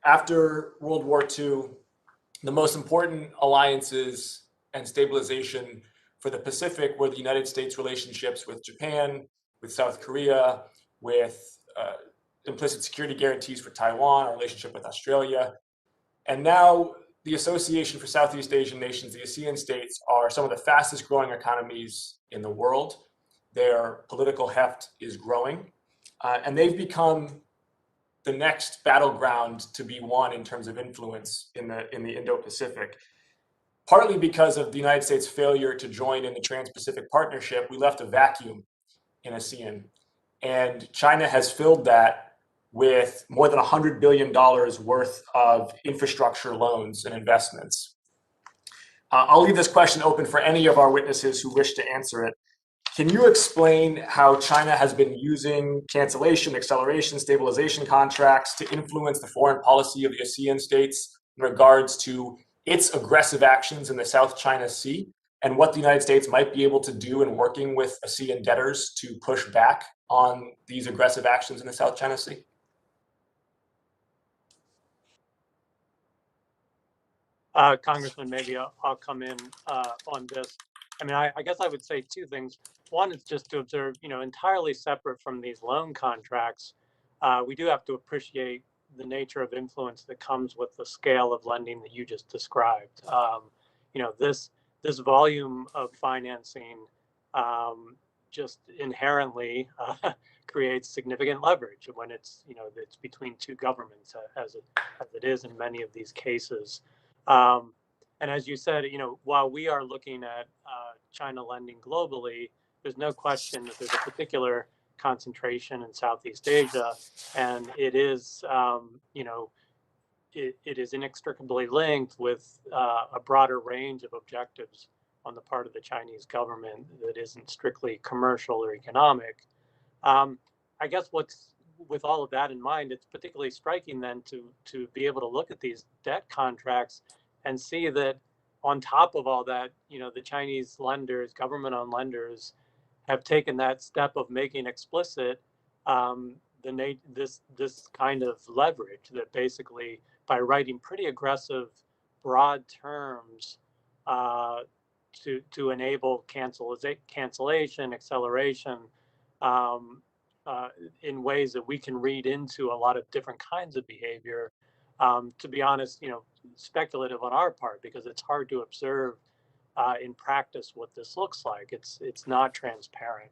After World War II, the most important alliances and stabilization for the Pacific were the United States' relationships with Japan, with South Korea, with implicit security guarantees for Taiwan, our relationship with Australia. And now the Association for Southeast Asian Nations, the ASEAN states, are some of the fastest growing economies in the world. Their political heft is growing, and they've become the next battleground to be won in terms of influence in the Indo-Pacific. Partly because of the United States' failure to join in the Trans-Pacific Partnership, we left a vacuum in ASEAN. And China has filled that with more than $100 billion worth of infrastructure loans and investments. I'll leave this question open for any of our witnesses who wish to answer it. Can you explain how China has been using cancellation, acceleration, stabilization contracts to influence the foreign policy of the ASEAN states in regards to its aggressive actions in the South China Sea, and what the United States might be able to do in working with ASEAN debtors to push back on these aggressive actions in the South China Sea? Congressman, maybe I'll come in on this. I mean, I guess I would say two things. One is just to observe, entirely separate from these loan contracts, we do have to appreciate the nature of influence that comes with the scale of lending that you just described. this volume of financing just inherently creates significant leverage when it's between two governments, as it is in many of these cases. And as you said, while we are looking at China lending globally, there's no question that there's a particular concentration in Southeast Asia, and it is it is inextricably linked with a broader range of objectives on the part of the Chinese government that isn't strictly commercial or economic. I guess with all of that in mind, it's particularly striking then to be able to look at these debt contracts and see that on top of all that, the Chinese lenders, government-owned lenders, have taken that step of making explicit this kind of leverage, that basically by writing pretty aggressive, broad terms to enable cancellation, acceleration, in ways that we can read into a lot of different kinds of behavior. To be honest, speculative on our part, because it's hard to observe in practice what this looks like. It's not transparent,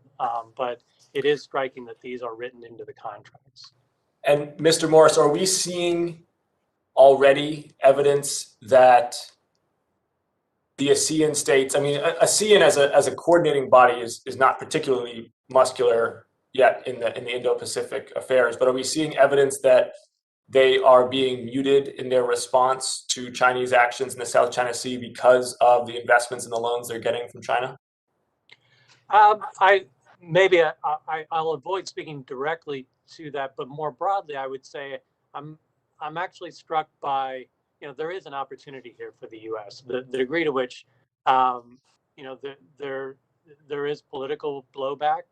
but it is striking that these are written into the contracts. And Mr. Morris, are we seeing already evidence that the ASEAN states, I mean, ASEAN as a coordinating body is not particularly muscular yet in the Indo-Pacific affairs, but are we seeing evidence that they are being muted in their response to Chinese actions in the South China Sea because of the investments and the loans they're getting from China? I'll avoid speaking directly to that, but more broadly, I would say I'm actually struck by, there is an opportunity here for the U.S. The degree to which, there is political blowback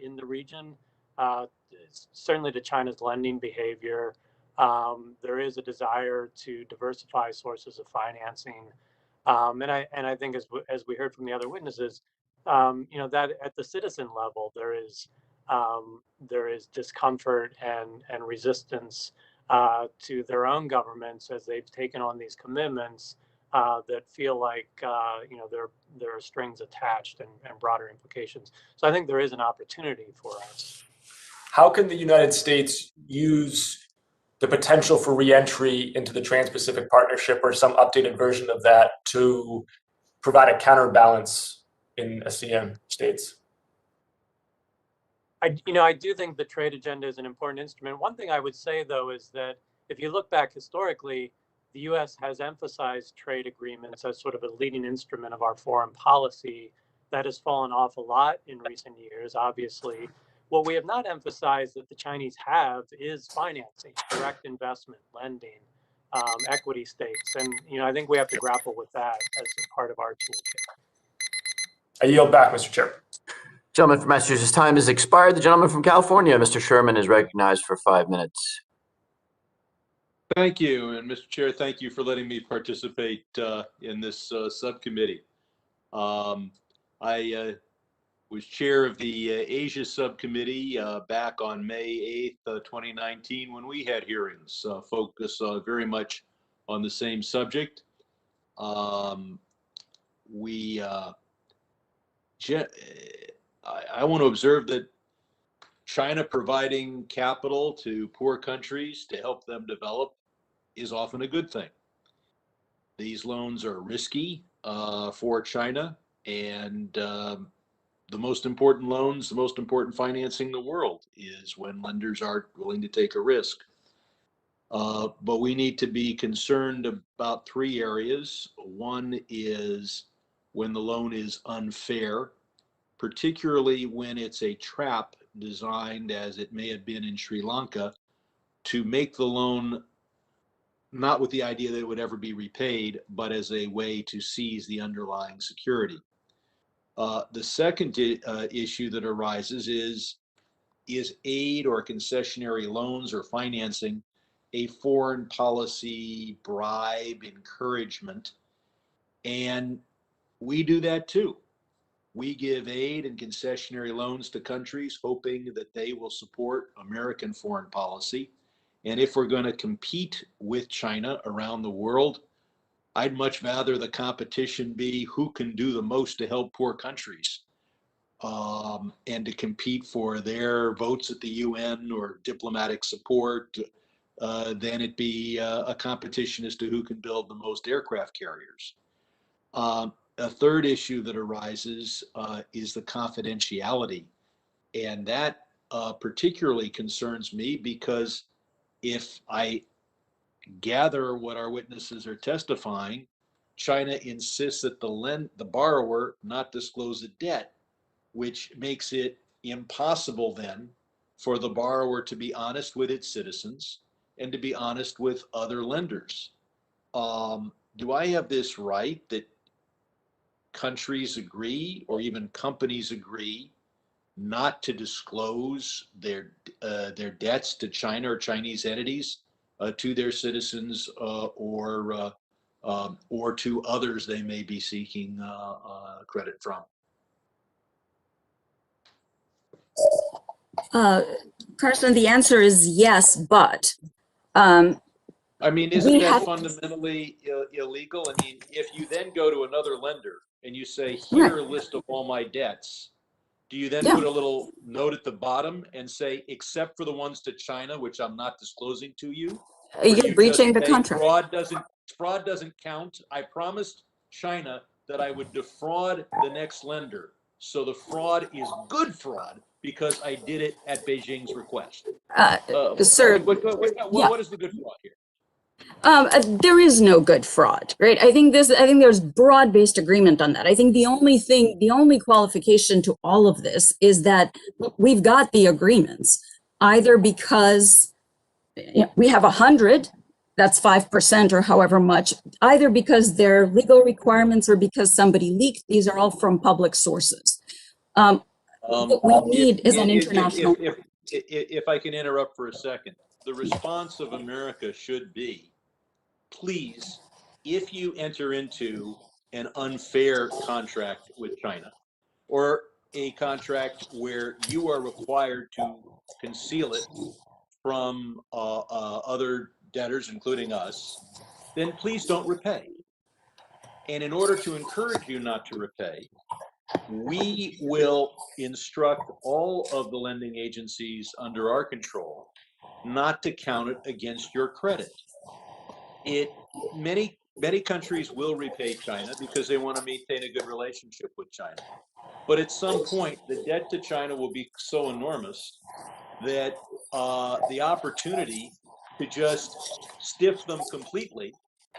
in the region, certainly to China's lending behavior. There is a desire to diversify sources of financing, and I think as we heard from the other witnesses, that at the citizen level there is discomfort and resistance to their own governments as they've taken on these commitments that feel like there are strings attached and broader implications. So I think there is an opportunity for us. How can the United States use the potential for reentry into the Trans-Pacific Partnership or some updated version of that to provide a counterbalance in ASEAN states? I do think the trade agenda is an important instrument. One thing I would say, though, is that if you look back historically, the U.S. has emphasized trade agreements as sort of a leading instrument of our foreign policy. That has fallen off a lot in recent years, obviously. What we have not emphasized that the Chinese have is financing, direct investment, lending, equity stakes. And, I think we have to grapple with that as a part of our toolkit. I yield back, Mr. Chair. Gentleman from Massachusetts, time has expired. The gentleman from California, Mr. Sherman, is recognized for 5 minutes. Thank you. And Mr. Chair, thank you for letting me participate in this subcommittee. I was chair of the Asia subcommittee back on May 8th, 2019, when we had hearings focused very much on the same subject. I want to observe that China providing capital to poor countries to help them develop is often a good thing. These loans are risky for China, and the most important loans, the most important financing in the world is when lenders are willing to take a risk. But we need to be concerned about 3 areas. One is when the loan is unfair, particularly when it's a trap designed, as it may have been in Sri Lanka, to make the loan not with the idea that it would ever be repaid, but as a way to seize the underlying security. The second issue that arises is aid or concessionary loans or financing a foreign policy bribe, encouragement? And we do that too. We give aid and concessionary loans to countries hoping that they will support American foreign policy. And if we're going to compete with China around the world, I'd much rather the competition be who can do the most to help poor countries, and to compete for their votes at the UN or diplomatic support, than it be a competition as to who can build the most aircraft carriers. A third issue that arises is the confidentiality. And that particularly concerns me because if I gather what our witnesses are testifying, China insists that the borrower not disclose the debt, which makes it impossible then for the borrower to be honest with its citizens and to be honest with other lenders. Do I have this right that countries agree or even companies agree not to disclose their debts to China or Chinese entities to their citizens or to others they may be seeking credit from? Carson, the answer is yes, but I mean, isn't that fundamentally illegal? I mean, if you then go to another lender and you say, here are a list of all my debts, do you then put a little note at the bottom and say, except for the ones to China, which I'm not disclosing to you? You're breaching the contract. Fraud doesn't count. I promised China that I would defraud the next lender. So the fraud is good fraud because I did it at Beijing's request. Sir, what is the good fraud here? There is no good fraud, right? I think there's broad-based agreement on that. I think the only qualification to all of this is that we've got the agreements, either because we have 100, that's 5% or however much, either because they're legal requirements or because somebody leaked. These are all from public sources. What we need is an international. If I can interrupt for a second, the response of America should be, please, if you enter into an unfair contract with China or a contract where you are required to conceal it from other debtors, including us, then please don't repay. And in order to encourage you not to repay, we will instruct all of the lending agencies under our control not to count it against your credit. Many countries will repay China because they want to maintain a good relationship with China. But at some point, the debt to China will be so enormous that the opportunity to just stiff them completely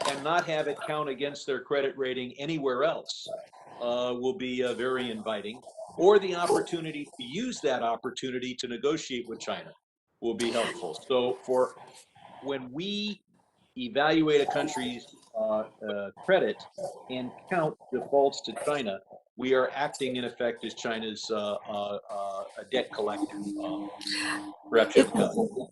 and not have it count against their credit rating anywhere else will be very inviting. Or the opportunity to use that opportunity to negotiate with China will be helpful. So when we evaluate a country's credit and count defaults to China, we are acting in effect as China's debt collector. Perhaps you have a comment.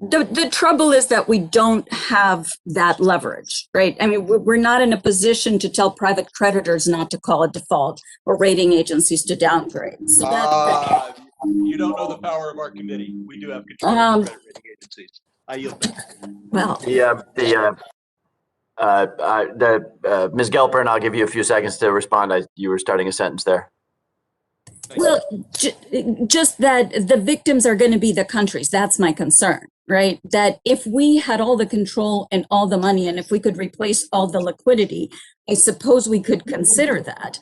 The trouble is that we don't have that leverage, right? I mean, we're not in a position to tell private creditors not to call a default or rating agencies to downgrade. So you don't know the power of our committee. We do have control of credit rating agencies. I yield back. Well, Ms. Gelper, I'll give you a few seconds to respond. You were starting a sentence there. Well, just that the victims are going to be the countries. That's my concern, right? That if we had all the control and all the money, and if we could replace all the liquidity, I suppose we could consider that.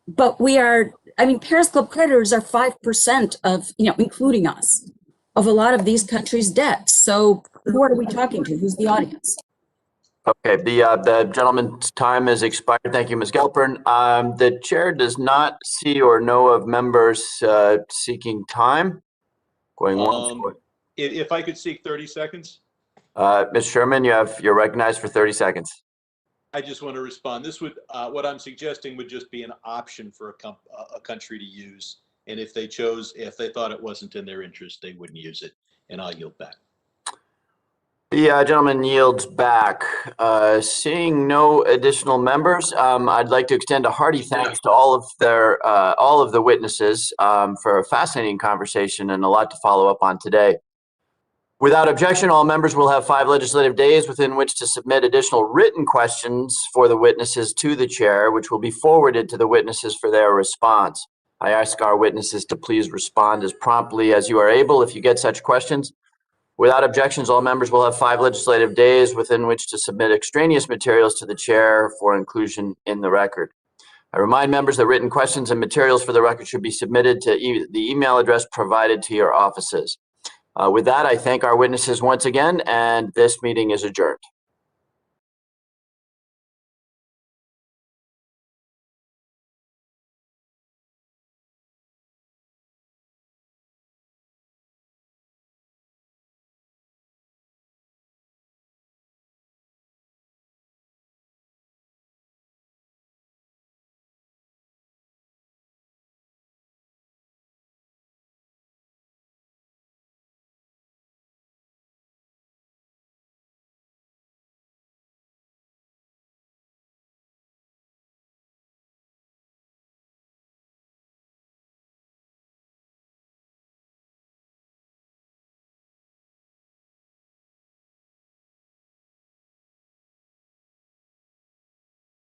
But Paris Club creditors are 5% of, including us, of a lot of these countries' debt. So who are we talking to? Who's the audience? Okay, the gentleman's time has expired. Thank you, Ms. Gelpern. The chair does not see or know of members seeking time. Going once. If I could seek 30 seconds. Mr. Sherman, you're recognized for 30 seconds. I just want to respond. This would, what I'm suggesting would just be an option for a country to use. And if they thought it wasn't in their interest, they wouldn't use it. And I'll yield back. The gentleman yields back. Seeing no additional members, I'd like to extend a hearty thanks to all of the witnesses for a fascinating conversation and a lot to follow up on today. Without objection, all members will have 5 legislative days within which to submit additional written questions for the witnesses to the chair, which will be forwarded to the witnesses for their response. I ask our witnesses to please respond as promptly as you are able if you get such questions. Without objections, all members will have 5 legislative days within which to submit extraneous materials to the chair for inclusion in the record. I remind members that written questions and materials for the record should be submitted to the email address provided to your offices. With that, I thank our witnesses once again, and this meeting is adjourned.